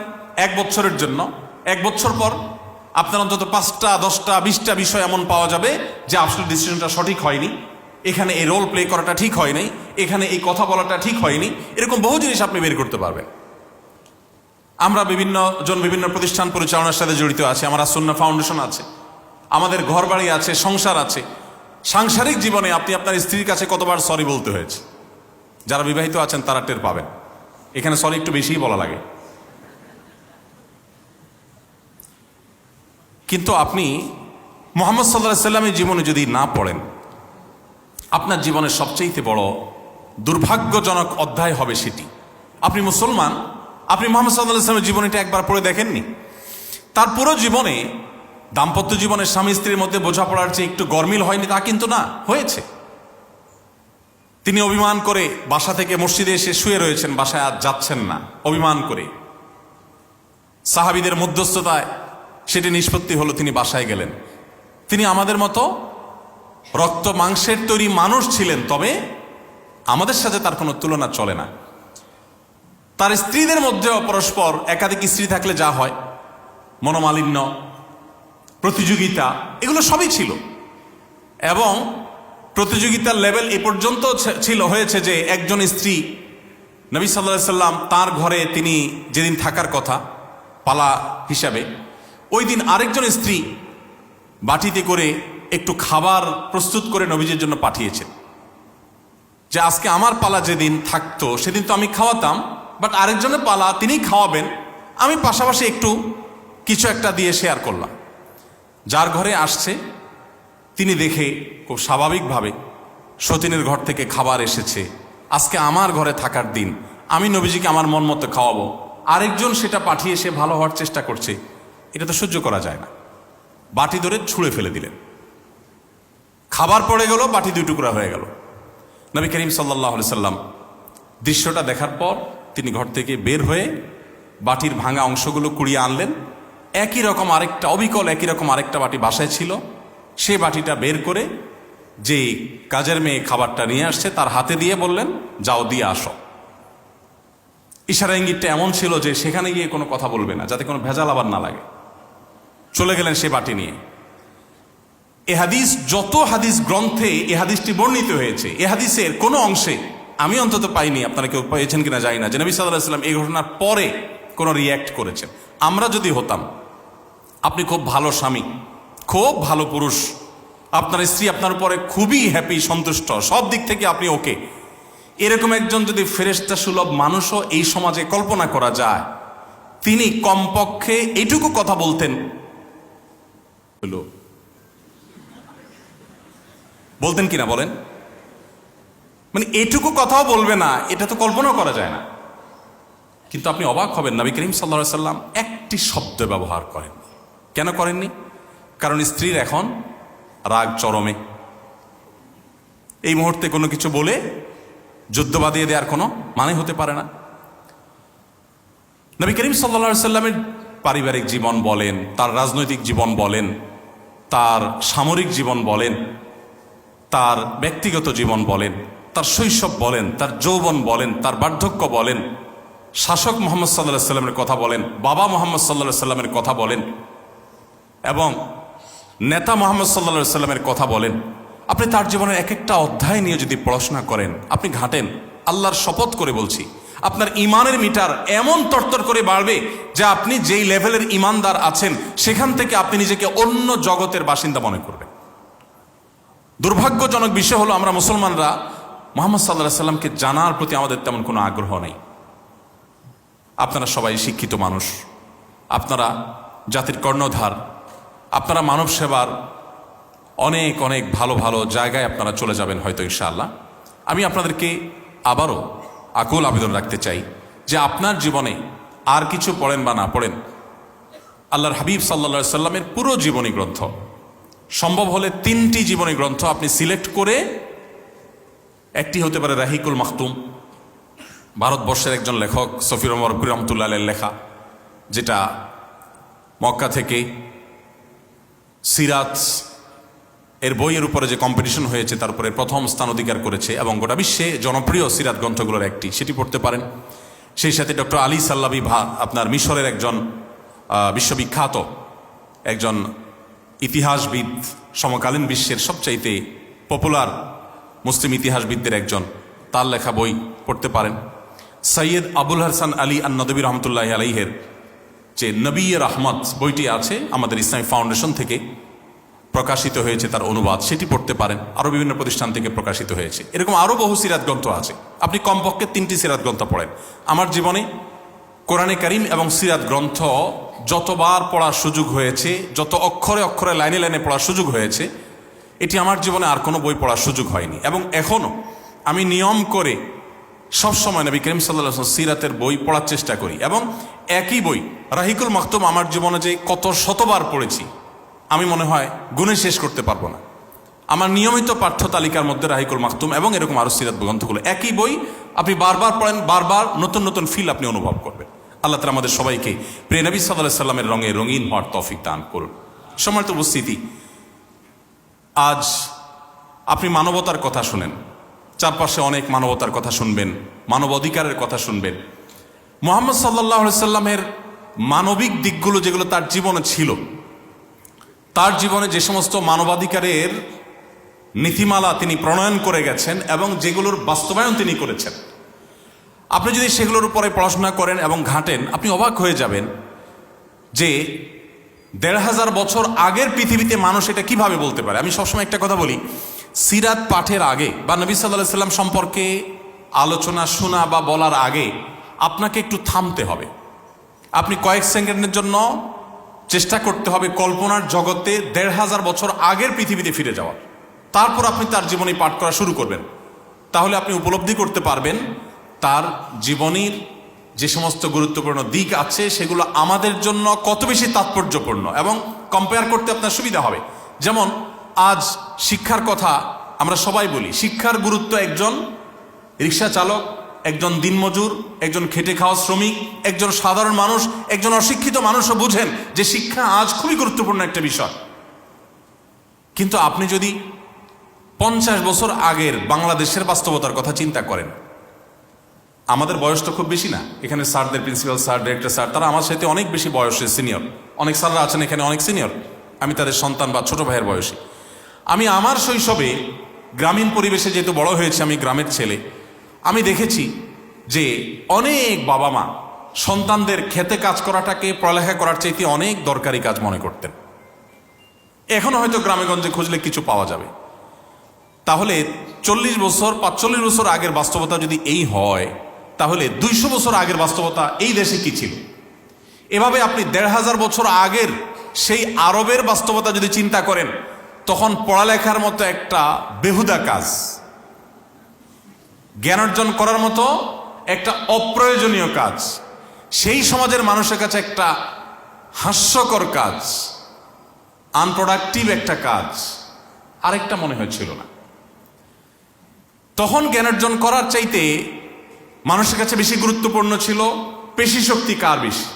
1 বছরের জন্য, 1 বছর পর আপনার অন্তত 5টা 10টা 20টা বিষয় এমন পাওয়া যাবে যে আসলে ডিসিশনটা সঠিক হয়নি, এখানে এই রোল প্লে করাটা ঠিক হয় নাই, এখানে এই কথা বলাটা ঠিক হয়নি। এরকম বহু জিনিস আপনি বের করতে পারবেন। আমরা বিভিন্ন প্রতিষ্ঠান পরিচালনার সাথে জড়িত আছি। আমার সুন্নাহ ফাউন্ডেশন আছে, আমাদের ঘর বাড়ি আছে, সংসার আছে। সাংসারিক জীবনে আপনি আপনার স্ত্রীর কাছে কতবার সরি বলতে হয়েছে? যারা বিবাহিত আছেন তারা টের পাবেন। এখানে সরি একটু বেশিই বলা লাগে। কিন্তু আপনি মুহাম্মদ সাল্লাল্লাহু আলাইহি সাল্লামের জীবনে যদি না পড়েন, আপনার জীবনের সবচেয়ে বড় দুর্ভাগ্যজনক অধ্যায় হবে সেটি। আপনি মুসলমান, আপনি মুহাম্মদ সাল্লাল্লাহু আলাইহি সাল্লামের জীবনীটা একবার পড়ে দেখেননি? তার পুরো জীবনে, দাম্পত্য জীবনে স্বামী স্ত্রীর মধ্যে বোঝাপড়ার চেয়ে একটু গরমিল হয়নি তা কিন্তু না, হয়েছে। তিনি অভিমান করে বাসা থেকে মসজিদে এসে শুয়ে রয়েছেন, বাসায় আর যাচ্ছেন না, অভিমান করে। সাহাবীদের মধ্যস্থতায় সেটি নিষ্পত্তি হলো, তিনি বাসায় গেলেন। তিনি আমাদের মতো রক্ত মাংসের তৈরি মানুষ ছিলেন, তবে আমাদের সাথে তার কোনো তুলনা চলে না। তার স্ত্রীদের মধ্যেও পরস্পর একাধিক স্ত্রী থাকলে যা হয়, মনোমালিন্য, প্রতিযোগিতা, এগুলো সবই ছিল। এবং প্রতিযোগিতার লেভেল এ পর্যন্ত হয়েছে যে একজন স্ত্রী, নবী সাল্লাল্লাহু আলাইহি সাল্লাম তার ঘরে তিনি যেদিন থাকার কথা পালা হিসাবে, ওই দিন আরেকজন স্ত্রী বাটিতে করে একটু খাবার প্রস্তুত করে নবীজির জন্য পাঠিয়েছেন, যে আজকে আমার পালা যেদিন থাকতো সেদিন তো আমি খাওয়াতাম, বাট আরেকজনের পালা তিনি খাওয়াবেন, আমি পাশাপাশি একটু কিছু একটা দিয়ে শেয়ার করলাম। যার ঘরে আসছে তিনি দেখে খুব স্বাভাবিকভাবে সতীনের ঘর থেকে খাবার এসেছে, আজকে আমার ঘরে থাকার দিন, আমি নবীজিকে আমার মন মতো খাওয়াবো, আরেকজন সেটা পাঠিয়ে সে ভালো হওয়ার চেষ্টা করছে, এটা তো সহ্য করা যায় না। বাটি ধরে ছুঁড়ে ফেলে দিলেন, খাবার পড়ে গেল, বাটি দুই টুকরা হয়ে গেল। নবী করিম সাল্লাল্লাহু আলাইহি সাল্লাম দৃশ্যটা দেখার পর তিনি ঘর থেকে বের হয়ে বাটির ভাঙা অংশগুলো কুড়িয়ে আনলেন। একই রকম আরেকটা, অবিকল একই রকম আরেকটা বাটি বাসায় ছিল, সে বাটিটা বের করে যে কাজের মেয়ে খাবারটা নিয়ে আসছে তার হাতে দিয়ে বললেন, যাও দিয়ে আসো। ইশারা ইঙ্গিতটা এমন ছিল যে সেখানে গিয়ে কোনো কথা বলবে না, যাতে কোনো ভেজাল আবার না লাগে। চলে গেলেন সে বাটি নিয়ে। এ হাদিস, যত হাদিস গ্রন্থে এ হাদিসটি বর্ণিত হয়েছে, এ হাদিসের কোনো অংশে আমি অন্তত পাইনি, আপনারা কেউ পেয়েছেন কিনা জানি না, যে নবী সাল্লাল্লাহু আলাইহি সাল্লাম এই ঘটনার পরে কোনো রিয়্যাক্ট করেছেন। আমরা যদি হতাম, আপনি খুব ভালো স্বামী, খুব ভালো পুরুষ, আপনার স্ত্রী আপনার উপরে খুবই হ্যাপি, সন্তুষ্ট, সব দিক থেকে আপনি ওকে, এরকম একজন যদি ফেরেশতা সুলভ মানুষও এই সমাজে কল্পনা করা যায়, তিনি কমপক্ষে এইটুকু কথা বলতেন, বলতেন কিনা বলেন? মানে এটুকু কথাও বলবে না, এটা তো কল্পনাও করা যায় না। কিন্তু আপনি অবাক হবেন, নবী করিম সাল্লাল্লাহু আলাইহি সাল্লাম একটি শব্দ ব্যবহার করেননি। কেন করেননি? কারণ স্ত্রীর এখন রাগ চরমে, এই মুহূর্তে কোনো কিছু বলে যুদ্ধ বাঁধিয়ে দেওয়ার কোনো মানে হতে পারে না। নবী করিম সাল্লাল্লাহু আলাইহি সাল্লামের পারিবারিক জীবন বলেন, তার রাজনৈতিক জীবন বলেন, তার সামরিক জীবন বলেন, তার ব্যক্তিগত জীবন বলেন, তার শৈশব বলেন, তার যৌবন বলেন, তার বার্ধক্য বলেন, শাসক মুহাম্মদ সাল্লাল্লাহু আলাইহি সাল্লামের কথা বলেন, বাবা মুহাম্মদ সাল্লাল্লাহু আলাইহি সাল্লামের কথা বলেন, এবং নেতা মুহাম্মদ সাল্লাল্লাহু আলাইহি সাল্লামের কথা বলেন। আপনি তার জীবনের এক একটা অধ্যায় নিয়ে যদি পড়াশোনা করেন, আপনি ঘাটেন, আল্লাহর শপথ করে বলছি, আপনার ইমানের মিটার এমন তরতর করে বাড়বে যে আপনি যেই লেভেলের ইমানদার আছেন সেখান থেকে আপনি নিজেকে অন্য জগতের বাসিন্দা মনে করবেন। দুর্ভাগ্যজনক বিষয় হলো, আমরা মুসলমানরা মুহাম্মদ সাল্লাল্লাহু আলাইহি সাল্লামকে জানার প্রতি আমাদের তেমন কোনো আগ্রহ নেই। আপনারা সবাই শিক্ষিত মানুষ, আপনারা জাতির কর্ণধার, আপনারা মানব সেবার অনেক অনেক ভালো ভালো জায়গায় আপনারা চলে যাবেন হয়তো ইনশাআল্লাহ। আমি আপনাদেরকে আবারও আকুল আবেদন রাখতে চাই যে আপনার জীবনে আর কিছু পড়েন বা না পড়েন, আল্লাহর হাবিব সাল্লাল্লাহু আলাইহি সাল্লামের পুরো জীবনী গ্রন্থ, সম্ভব হলে 3টি জীবনী গ্রন্থ আপনি সিলেক্ট করে, একটি হতে পারে রাহিকুল মাখতুম, ভারতবর্ষের একজন লেখক সফির ওমর রহমতুল্লাহ আলাইহির লেখা, যেটা মক্কা থেকে সিরাত এর বইয়ের উপরে যে কম্পিটিশন হয়েছে তার উপরে প্রথম স্থান অধিকার করেছে এবং গোটা বিশ্বে জনপ্রিয় সিরাত গ্রন্থগুলোর একটি, সেটি পড়তে পারেন। সেই সাথে ডক্টর আলী সাল্লাবি আপনার মিশরের একজন বিশ্ববিখ্যাত একজন ইতিহাসবিদ, সমকালীন বিশ্বের সবচাইতে পপুলার মুসলিম ইতিহাসবিদদের একজন, তার লেখা বই পড়তে পারেন। সৈয়দ আবুল হাসান আলী আন-নদভী রহমতুল্লাহ আলাইহের যে নবী রহমত বইটি আছে, আমাদের ইসলামী ফাউন্ডেশন থেকে প্রকাশিত হয়েছে তার অনুবাদ, সেটি পড়তে পারেন। আরও বিভিন্ন প্রতিষ্ঠান থেকে প্রকাশিত হয়েছে। এরকম আরও বহু সিরাত গ্রন্থ আছে। আপনি কমপক্ষে 3টি সিরাত গ্রন্থ পড়েন। আমার জীবনে কোরআনে কারিম এবং সিরাত গ্রন্থ যতবার পড়ার সুযোগ হয়েছে, যত অক্ষরে অক্ষরে লাইনে লাইনে পড়ার সুযোগ হয়েছে, এটি আমার জীবনে আর কোনো বই পড়ার সুযোগ হয়নি। এবং এখনও আমি নিয়ম করে সবসময় নবী করিম সাল্লাল্লাহু আলাইহি ওয়াসাল্লাম সিরাতের বই পড়ার চেষ্টা করি। এবং একই বই রাহিকুল মাকতুম আমার জীবনে যে কত শতবার পড়েছি আমি মনে হয় গুণে শেষ করতে পারবো না। আমার নিয়মিত পাঠ্য তালিকার মধ্যে রাহিকুল মাকতুম এবং এরকম আরও সিরাত গ্রন্থগুলো, একই বই আপনি বারবার পড়েন, বারবার নতুন নতুন ফিল আপনি অনুভব করবেন। আল্লাহ তাআলা আমাদের সবাইকে প্রিয় নবী সাল্লাল্লাহু আলাইহি ওয়াসাল্লামের রঙে রঙিন হওয়ার তৌফিক দান করুন। সম্মানিত উপস্থিতি, আজ আপনি মানবতার কথা শুনেন, চারপাশে অনেক মানবতার কথা শুনবেন, মানব অধিকারের কথা শুনবেন। মুহাম্মদ সাল্লাল্লাহু আলাইহি ওয়াসাল্লামের মানবিক দিকগুলো যেগুলো তার জীবনে ছিল, তার জীবনে যে সমস্ত মানবাধিকারের নীতিমালা তিনি প্রণয়ন করে গেছেন এবং যেগুলোর বাস্তবায়ন তিনি করেছেন, আপনি যদি সেগুলোর উপরে পড়াশোনা করেন এবং ঘাঁটেন, আপনি অবাক হয়ে যাবেন যে ১৫০০ বছর আগের পৃথিবীতে মানুষ এটা কিভাবে বলতে পারে। আমি সবসময় একটা কথা বলি, সিরাত পাঠের আগে বা নবী সাল্লাল্লাহু আলাইহি ওয়াসাল্লাম সম্পর্কে আলোচনা শোনা বা বলার আগে আপনাকে একটু থামতে হবে। আপনি কয়েক সেকেন্ডের জন্য চেষ্টা করতে হবে কল্পনার জগতে ১৫০০ বছর আগের পৃথিবীতে ফিরে যাওয়ার। তারপর আপনি তার জীবনী পাঠ করা শুরু করবেন। তাহলে আপনি উপলব্ধি করতে পারবেন তার জীবনীর যে সমস্ত গুরুত্বপূর্ণ দিক আছে সেগুলো আমাদের জন্য কত বেশি তাৎপর্যপূর্ণ, এবং কম্পেয়ার করতে আপনার সুবিধা হবে। যেমন আজ শিক্ষার কথা আমরা সবাই বলি, শিক্ষার গুরুত্ব একজন রিক্সা চালক, একজন দিনমজুর, একজন খেটে খাওয়া শ্রমিক, একজন সাধারণ মানুষ, একজন অশিক্ষিত মানুষও বুঝেন যে শিক্ষা আজ খুবই গুরুত্বপূর্ণ একটা বিষয়। কিন্তু আপনি যদি 50 বছর আগের বাংলাদেশের বাস্তবতার কথা চিন্তা করেন, আমাদের বয়স তো খুব বেশি না, এখানে স্যারদের, প্রিন্সিপাল স্যার, ডিরেক্টর স্যার, তারা আমার সাথে অনেক বেশি বয়সের সিনিয়র। অনেক স্যাররা আছেন এখানে অনেক সিনিয়র, আমি তাদের সন্তান বা ছোট ভাইয়ের বয়সী। আমি আমার শৈশবে গ্রামীণ পরিবেশে যেহেতু বড় হয়েছে, আমি গ্রামের ছেলে, আমি দেখেছি যে অনেক বাবা মা সন্তানদের খেতে কাজ করাটাকে পড়ালেখা করার চাইতে অনেক দরকারি কাজ মনে করতেন। এখনো হয়তো গ্রামেগঞ্জে খুঁজলে কিছু পাওয়া যাবে। তাহলে 40 বছর 45 বছর আগের বাস্তবতা যদি এই হয়, তাহলে 200 বছর আগের বাস্তবতা এই দেশে কি ছিল? এভাবে আপনি ১৫০০ বছর আগের সেই আরবের বাস্তবতা যদি চিন্তা করেন, তখন পড়ালেখার মতো একটা বেহুদা কাজ, জ্ঞান অর্জন করার মতো একটা অপ্রয়োজনীয় কাজ, সেই সমাজের মানুষের কাছে একটা হাস্যকর কাজ, আনপ্রোডাক্টিভ একটা কাজ আরেকটা মনে হয়েছিল না। তখন জ্ঞান অর্জন করার চাইতে মানুষের কাছে বেশি গুরুত্বপূর্ণ ছিল পেশি শক্তি কার বেশি।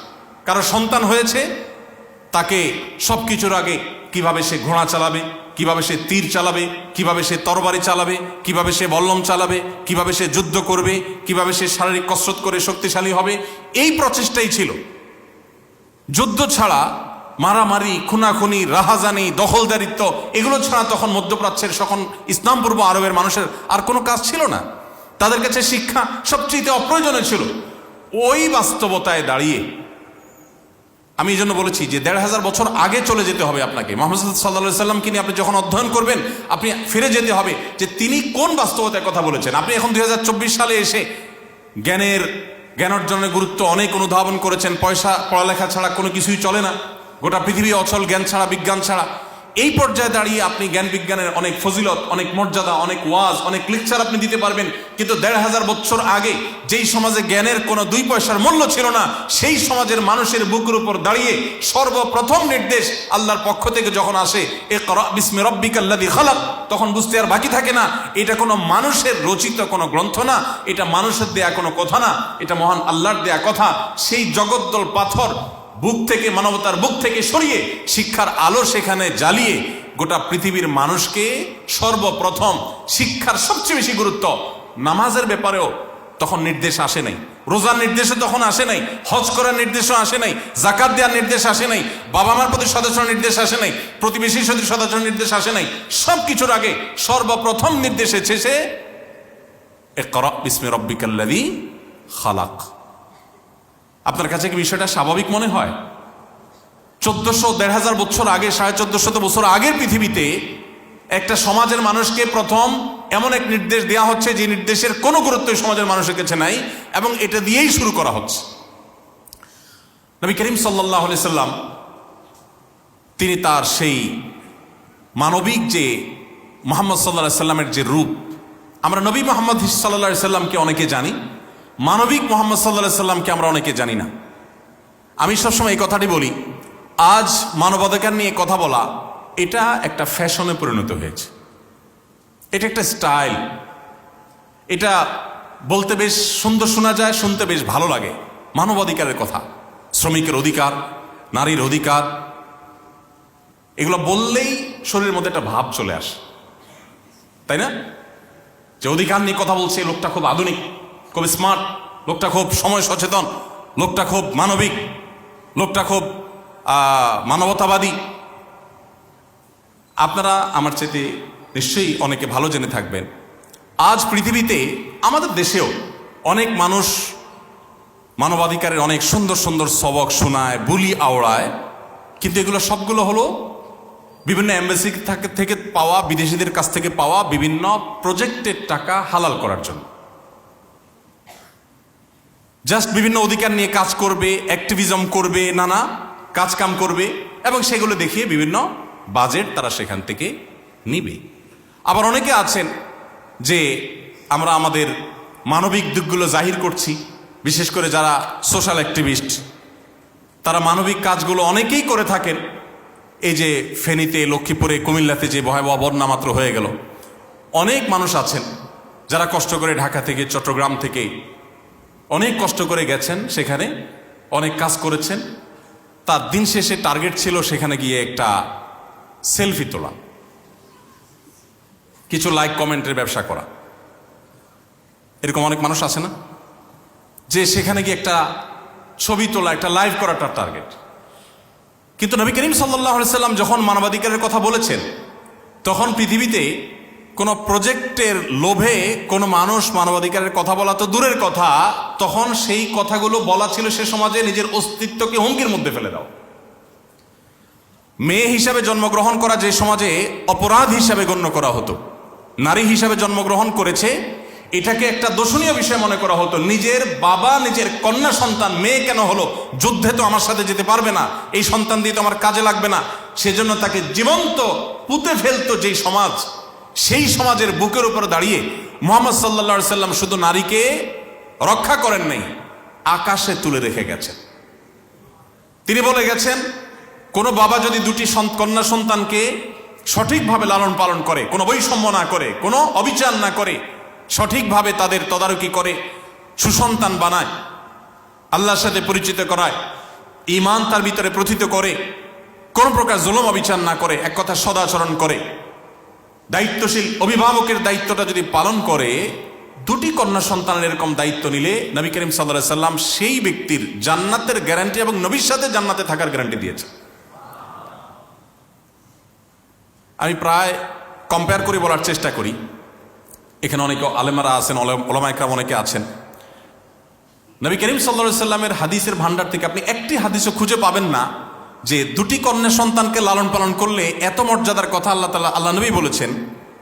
কারো সন্তান হয়েছে, তাকে সব কিছুর আগে কিভাবে সে ঘোড়া চালাবে, কিভাবে সে তীর চালাবে, কিভাবে সে তরবারি চালাবে, কিভাবে সে বল্লম চালাবে, কিভাবে সে যুদ্ধ করবে, কিভাবে সে শারীরিক কসরত করে শক্তিশালী হবে, এই প্রচেষ্টাই ছিল। যুদ্ধ ছাড়া মারামারি, খুনাখুনি, রাহাজানি, দখলদারিত্ব, এগুলো ছাড়া তখন মধ্যপ্রাচ্যের, তখন ইসলাম পূর্ব আরবের মানুষের আর কোনো কাজ ছিল না। তাদের কাছে শিক্ষা সবচেয়ে অপ্রয়োজনীয় ছিল। ওই বাস্তবতায় দাঁড়িয়ে আমি এই জন্য বলেছি যে ১৫০০ বছর আগে চলে যেতে হবে আপনাকে। মুহাম্মদ সাল্লাল্লাহু আলাইহি সাল্লামকে নিয়ে আপনি যখন অধ্যয়ন করবেন, আপনি ফিরে যেতে হবে যে তিনি কোন বাস্তবতার কথা বলেছেন। আপনি এখন 2024 সালে এসে জ্ঞান অর্জনের গুরুত্ব অনেক অনুধাবন করেছেন। পয়সা, পড়ালেখা ছাড়া কোনো কিছুই চলে না, গোটা পৃথিবী অচল জ্ঞান ছাড়া, বিজ্ঞান ছাড়া। এই পর্যায়ে দাঁড়িয়ে আপনি জ্ঞান বিজ্ঞানের অনেক ফজিলত, অনেক মর্যাদা, অনেক ওয়াজ, অনেক লেকচার আপনি দিতে পারবেন। কিন্তু ১৫০০ বছর আগে যেই সমাজে জ্ঞানের কোনো 2 পয়সার মূল্য ছিল না, সেই সমাজের মানুষের বুকের উপর দাঁড়িয়ে সর্বপ্রথম নির্দেশ আল্লাহর পক্ষ থেকে যখন আসে, ইকরা বিসমি রাব্বিকাল্লাযী খালাক, তখন বুঝতে আর বাকি থাকে না এটা কোনো মানুষের রচিত কোনো গ্রন্থ না, এটা মানুষের দেয়া কোনো কথা না, এটা মহান আল্লাহর দেয়া কথা। সেই জগদ্দল পাথর বুক থেকে, মানবতার বুক থেকে সরিয়ে শিক্ষার আলো সেখানে জ্বালিয়ে গোটা পৃথিবীর মানুষকে সর্বপ্রথম শিক্ষার সবচেয়ে বেশি গুরুত্ব। নামাজের ব্যাপারেও তখন নির্দেশ আসে নাই, রোজার নির্দেশও তখন আসে নাই, হজ করার নির্দেশও আসে নাই, যাকাত দেওয়ার নির্দেশ আসে নাই, বাবা মার প্রতি সদাচরণ নির্দেশ আসে নাই, প্রতিবেশীর সাথে সদাচরণ নির্দেশ আসে নাই। সব কিছুর আগে সর্বপ্রথম নির্দেশ এসেছে ইকরা বিসমি রাব্বিকাল্লাযী খালাক। আপনার কাছে কি বিষয়টা স্বাভাবিক মনে হয়? 1400-1500 বছর আগে, 1450 বছর আগের পৃথিবীতে একটা সমাজের মানুষকে প্রথম এমন এক নির্দেশ দেওয়া হচ্ছে যে নির্দেশের কোনো গুরুত্বই সমাজের মানুষের কাছে নাই, এবং এটা দিয়েই শুরু করা হচ্ছে। নবী করিম সাল্লাল্লাহু আলাইহি সাল্লাম তিনি তার সেই মানবিক যে মুহাম্মদ সাল্লাল্লাহু আলাইহি সাল্লামের যে রূপ, আমরা নবী মুহাম্মদ সাল্লাল্লাহু আলাইহি সাল্লামকে অনেকে জানি, মানবিক মুহাম্মদ সাল্লাল্লাহু আলাইহি সাল্লামকে আমরা অনেকে জানি না। আমি সবসময় এই কথাটি বলি, আজ মানবাধিকার নিয়ে কথা বলা এটা একটা ফ্যাশনে পরিণত হয়েছে, এটা একটা স্টাইল, এটা বলতে বেশ সুন্দর শোনা যায়, শুনতে বেশ ভালো লাগে। মানবাধিকারের কথা, শ্রমিকের অধিকার, নারীর অধিকার, এগুলো বললেই শরীরের মধ্যে একটা ভাব চলে আসে, তাই না? যে অধিকার নিয়ে কথা বলছে, লোকটা খুব আধুনিক, খুব স্মার্ট, লোকটা খুব সময় সচেতন, লোকটা খুব মানবিক, লোকটা খুব মানবতাবাদী। আপনারা আমার চাইতে নিশ্চয়ই অনেকে ভালো জেনে থাকবেন, আজ পৃথিবীতে আমাদের দেশেও অনেক মানুষ মানবাধিকারের অনেক সুন্দর সুন্দর সবক শোনায়, বুলি আওড়ায়, কিন্তু এগুলো সবগুলো হলো বিভিন্ন এমবাসি থেকে পাওয়া, বিদেশিদের কাছ থেকে পাওয়া বিভিন্ন প্রজেক্টের টাকা হালাল করার জন্য। জাস্ট বিভিন্ন অধিকার নিয়ে কাজ করবে, অ্যাক্টিভিজম করবে, নানা কাজকাম করবে, এবং সেগুলো দেখিয়ে বিভিন্ন বাজেট তারা সেখান থেকে নিবে। আবার অনেকে আছেন যে আমরা আমাদের মানবিক দিকগুলো জাহির করছি, বিশেষ করে যারা সোশ্যাল অ্যাক্টিভিস্ট, তারা মানবিক কাজগুলো অনেকেই করে থাকেন। এই যে ফেনীতে, লক্ষ্মীপুরে, কুমিল্লাতে যে ভয়াবহ বন্যা মাত্র হয়ে গেল, অনেক মানুষ আছেন যারা কষ্ট করে ঢাকা থেকে, চট্টগ্রাম থেকে অনেক কষ্ট করে গেছেন, সেখানে অনেক কাজ করেছেন। তার দিন শেষে টার্গেট ছিল সেখানে গিয়ে একটা সেলফি তোলা, কিছু লাইক কমেন্টের ব্যবসা করা। এরকম অনেক মানুষ আছে না, যে সেখানে গিয়ে একটা ছবি তোলা, একটা লাইভ করা তার টার্গেট। কিন্তু নবী করিম সাল্লাল্লাহু আলাইহি সাল্লাম যখন মানবাধিকারের কথা বলেছেন, তখন পৃথিবীতে কোনো প্রজেক্টের লোভে কোনো মানুষ মানবাধিকারের কথা বলা তো দূরের কথা, তখন সেই কথাগুলো বলা ছিল সে সমাজে নিজের অস্তিত্বকে হুমকির মধ্যে ফেলে দাও। মেয়ে হিসাবে জন্মগ্রহণ করা যে সমাজে অপরাধ হিসাবে গণ্য করা হতো, নারী হিসাবে জন্মগ্রহণ করেছে এটাকে একটা দোষণীয় বিষয় মনে করা হতো। নিজের বাবা নিজের কন্যা সন্তান মেয়ে কেন হলো, যুদ্ধে তো আমার সাথে যেতে পারবে না, এই সন্তান দিয়ে তো আমার কাজে লাগবে না, সেজন্য তাকে জীবন্ত পুঁতে ফেলতো যেই সমাজ, সেই সমাজের বুকের উপর দাঁড়িয়ে মুহাম্মদ সাল্লাল্লাহু আলাইহি সাল্লাম শুধু নারীকে রক্ষা করেন নাই, আকাশে তুলে রেখে গেছেন। তিনি বলে গেছেন, কোনো বাবা যদি দুটি কন্যা সন্তানকে সঠিকভাবে লালন পালন করে, কোনো বৈষম্য না করে, কোনো অবিচার না করে, সঠিকভাবে তাদের তদারকি করে, সুসন্তান বানায়, আল্লাহর সাথে পরিচিত করায়, ঈমান তার ভিতরে প্রথিত করে, কোন প্রকার জুলুম অবিচার না করে, এক কথা সদাচরণ করে, দায়িত্বশীল অভিভাবকের দায়িত্বটা যদি পালন করে, দুটি কন্যা সন্তানের এরকম দায়িত্ব নিলে নবী করিম সাল্লাল্লাহু আলাইহি সাল্লাম সেই ব্যক্তির জান্নাতের গ্যারান্টি এবং নবীর সাথে জান্নাতে থাকার গ্যারান্টি দিয়েছে। আমি প্রায় কম্পেয়ার করে বলার চেষ্টা করি, এখানে অনেকে আলেমারা আছেন, ওলামা ইকরাম অনেকে আছেন, নবী করিম সাল্লাল্লাহু আলাইহি সাল্লামের হাদিসের ভান্ডার থেকে আপনি একটি হাদিসও খুঁজে পাবেন না যে দুটি কন্যা সন্তানকে লালন পালন করলে এত মর্যাদার কথা আল্লাহ নবী বলেছেন।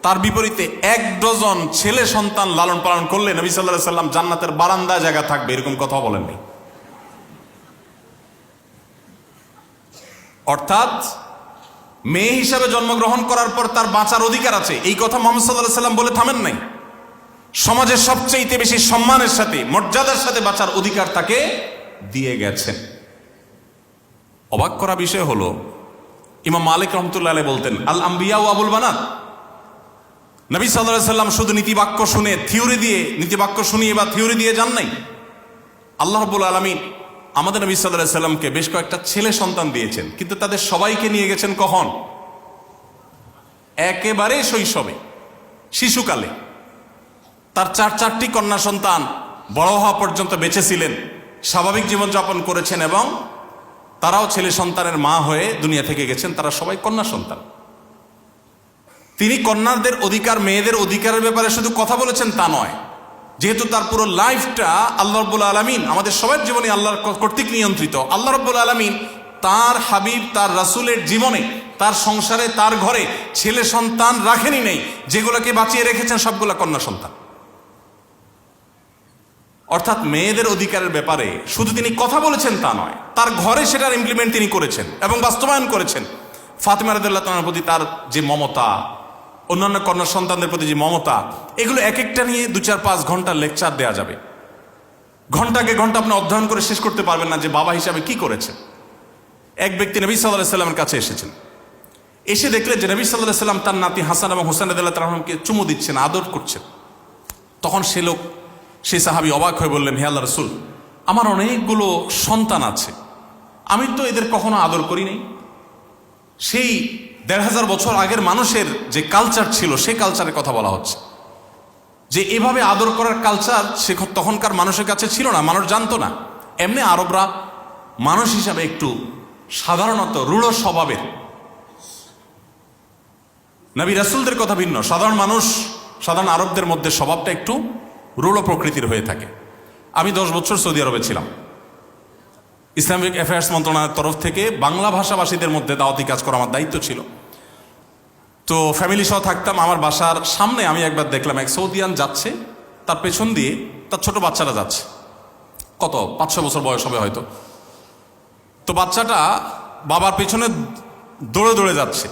তার বিপরীতে 1 ডজন ছেলে সন্তান লালন পালন করলে নবী সাল্লাল্লাহু আলাইহি সাল্লাম জান্নাতের বারান্দায় জায়গা থাকবে, এরকম কথা বলেননি। অর্থাৎ মেয়ে হিসাবে জন্মগ্রহণ করার পর তার বাঁচার অধিকার আছে, এই কথা মুহাম্মদ সাল্লাল্লাহু আলাইহি সাল্লাম বলে থামেন নাই। সমাজের সবচেয়ে বেশি সম্মানের সাথে, মর্যাদার সাথে বাঁচার অধিকার তাকে দিয়ে গেছেন। অবাক করা বিষয় হলো, ইমাম মালিক রহমতুল্লাহ আলাইহি বলতেন, আল আম্বিয়া ও আবুল বানাত। নবী সাল্লাল্লাহু আলাইহি সাল্লাম শুধু নীতিবাক্য শুনে নীতিবাক্য শুনিয়ে বা থিওরি দিয়ে যান নাই। আল্লাহ রাব্বুল আলামিন আমাদের নবী সাল্লাল্লাহু আলাইহি সাল্লামকে বেশ কয়েকটা ছেলে সন্তান দিয়েছেন, কিন্তু তাদের সবাইকে নিয়ে গেছেন কখন? একেবারে শৈশবে, শিশুকালে। তার 4টি কন্যা সন্তান বড় হওয়া পর্যন্ত বেঁচে ছিলেন, স্বাভাবিক জীবনযাপন করেছেন, এবং তারাও ছেলে সন্তানের মা হয়ে দুনিয়া থেকে গেছেন, তারা সবাই কন্যা সন্তান। তিনি কন্যাদের অধিকার, মেয়েদের অধিকারের ব্যাপারে শুধু কথা বলেছেন তা নয়, যেহেতু তার পুরো লাইফটা আল্লাহ রাব্বুল আলামিন, আমাদের সবার জীবনে আল্লাহর কর্তৃক নিয়ন্ত্রিত, আল্লাহ রাব্বুল আলামিন তার হাবিব তার রাসূলের জীবনে, তার সংসারে, তার ঘরে ছেলে সন্তান রাখেনি নেই, যেগুলোকে বাঁচিয়ে রেখেছেন সবগুলা কন্যা সন্তান। অর্থাৎ মেয়েদের অধিকারের ব্যাপারে শুধু তিনি কথা বলেছেন তা নয়, তার ঘরে সেটার ইমপ্লিমেন্ট তিনি করেছেন এবং বাস্তবায়ন করেছেন। ফাতেমা রাদিয়াল্লাহু তাআলার প্রতি তার যে মমতা, অন্যান্য কন্যা সন্তানদের প্রতি যে মমতা, এগুলো এক একটা নিয়ে 2-4-5 ঘন্টার লেকচার দেওয়া যাবে। ঘন্টাকে ঘন্টা আপনি অধ্যয়ন করে শেষ করতে পারবেন না যে বাবা হিসাবে কি করেছেন। এক ব্যক্তি নবী সাল্লাল্লাহু আলাইহি সাল্লামের কাছে এসেছেন, এসে দেখলেন যে নবী সাল্লাল্লাহু আলাইহি সাল্লাম তার নাতি হাসান এবং হুসাইন রাদিয়াল্লাহু তাআলা আনহুকে চুমু দিচ্ছেন, আদর করছেন। তখন সেই সাহাবী অবাক হয়ে বললেন, হে আল্লাহর রাসূল, আমার অনেকগুলো সন্তান আছে, আমি তো এদের কখনো আদর করি নাই। সেই 1500 বছর আগের মানুষের যে কালচার ছিল, সেই কালচারের কথা বলা হচ্ছে, যে এভাবে আদর করার কালচার সে তখনকার মানুষের কাছে ছিল না, মানুষ জানতো না। এমনি আরবরা মানুষ হিসাবে একটু সাধারণত রূঢ় স্বভাবের, নবী রাসূলদের কথা ভিন্ন। সাধারণ আরবদের মধ্যে স্বভাবটা একটু রূঢ় প্রকৃতির হয়ে থাকে। আমি 10 বছর সৌদি আরবে ছিলাম। ইসলামিক অ্যাফেয়ার্স মন্ত্রণালয়ের তরফ থেকে বাংলা ভাষাভাষীদের মধ্যে দাওয়াতি কাজ করা আমার দায়িত্ব ছিল। তো ফ্যামিলি সহ থাকতাম। আমার বাসার সামনে আমি একবার দেখলাম এক সৌদিয়ান যাচ্ছে, তার পেছন দিয়ে তার ছোট বাচ্চারা যাচ্ছে, কত 5-6 বছর বয়স হবে হয়তো। তো বাচ্চাটা বাবার পেছনে দৌড়ে দৌড়ে যাচ্ছে,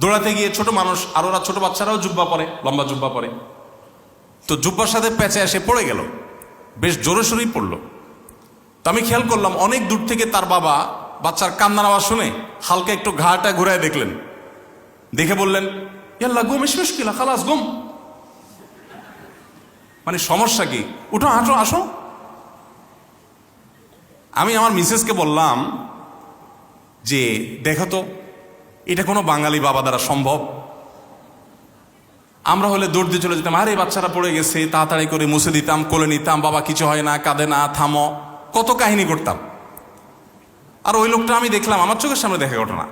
দৌড়াতে গিয়ে ছোট মানুষ আর ওরা ছোট বাচ্চারাও জুব্বা পরে, লম্বা জুব্বা পরে, তো জুব্বার সাথে প্যাঁচে এসে পড়ে গেল, বেশ জোরে সোরেই পড়লো। তো আমি খেয়াল করলাম অনেক দূর থেকে তার বাবা বাচ্চার কান্নার আওয়াজ শুনে হালকা একটু ঘাড়টা ঘুরায় দেখলেন, দেখে বললেন, ইয়াল্লা গুম ইস মুশকিলা খালাস গুম, মানে সমস্যা কি, উঠো হাঁটো আসো। আমি আমার মিসেসকে বললাম যে দেখো তো, এটা কোনো বাঙালি বাবা দ্বারা সম্ভব? আমরা হলে দৌড় দিয়ে চলে যেতাম, আরে বাচ্চারা পড়ে গেছে, তাড়াতাড়ি করে মুছে দিতাম, কোলে নিতাম, বাবা কিছু হয় না, কাঁদে না, থামো, কত কাহিনী করতাম। আর ওই লোকটা আমি দেখলাম, আমার চোখের সামনে দেখা ঘটনা,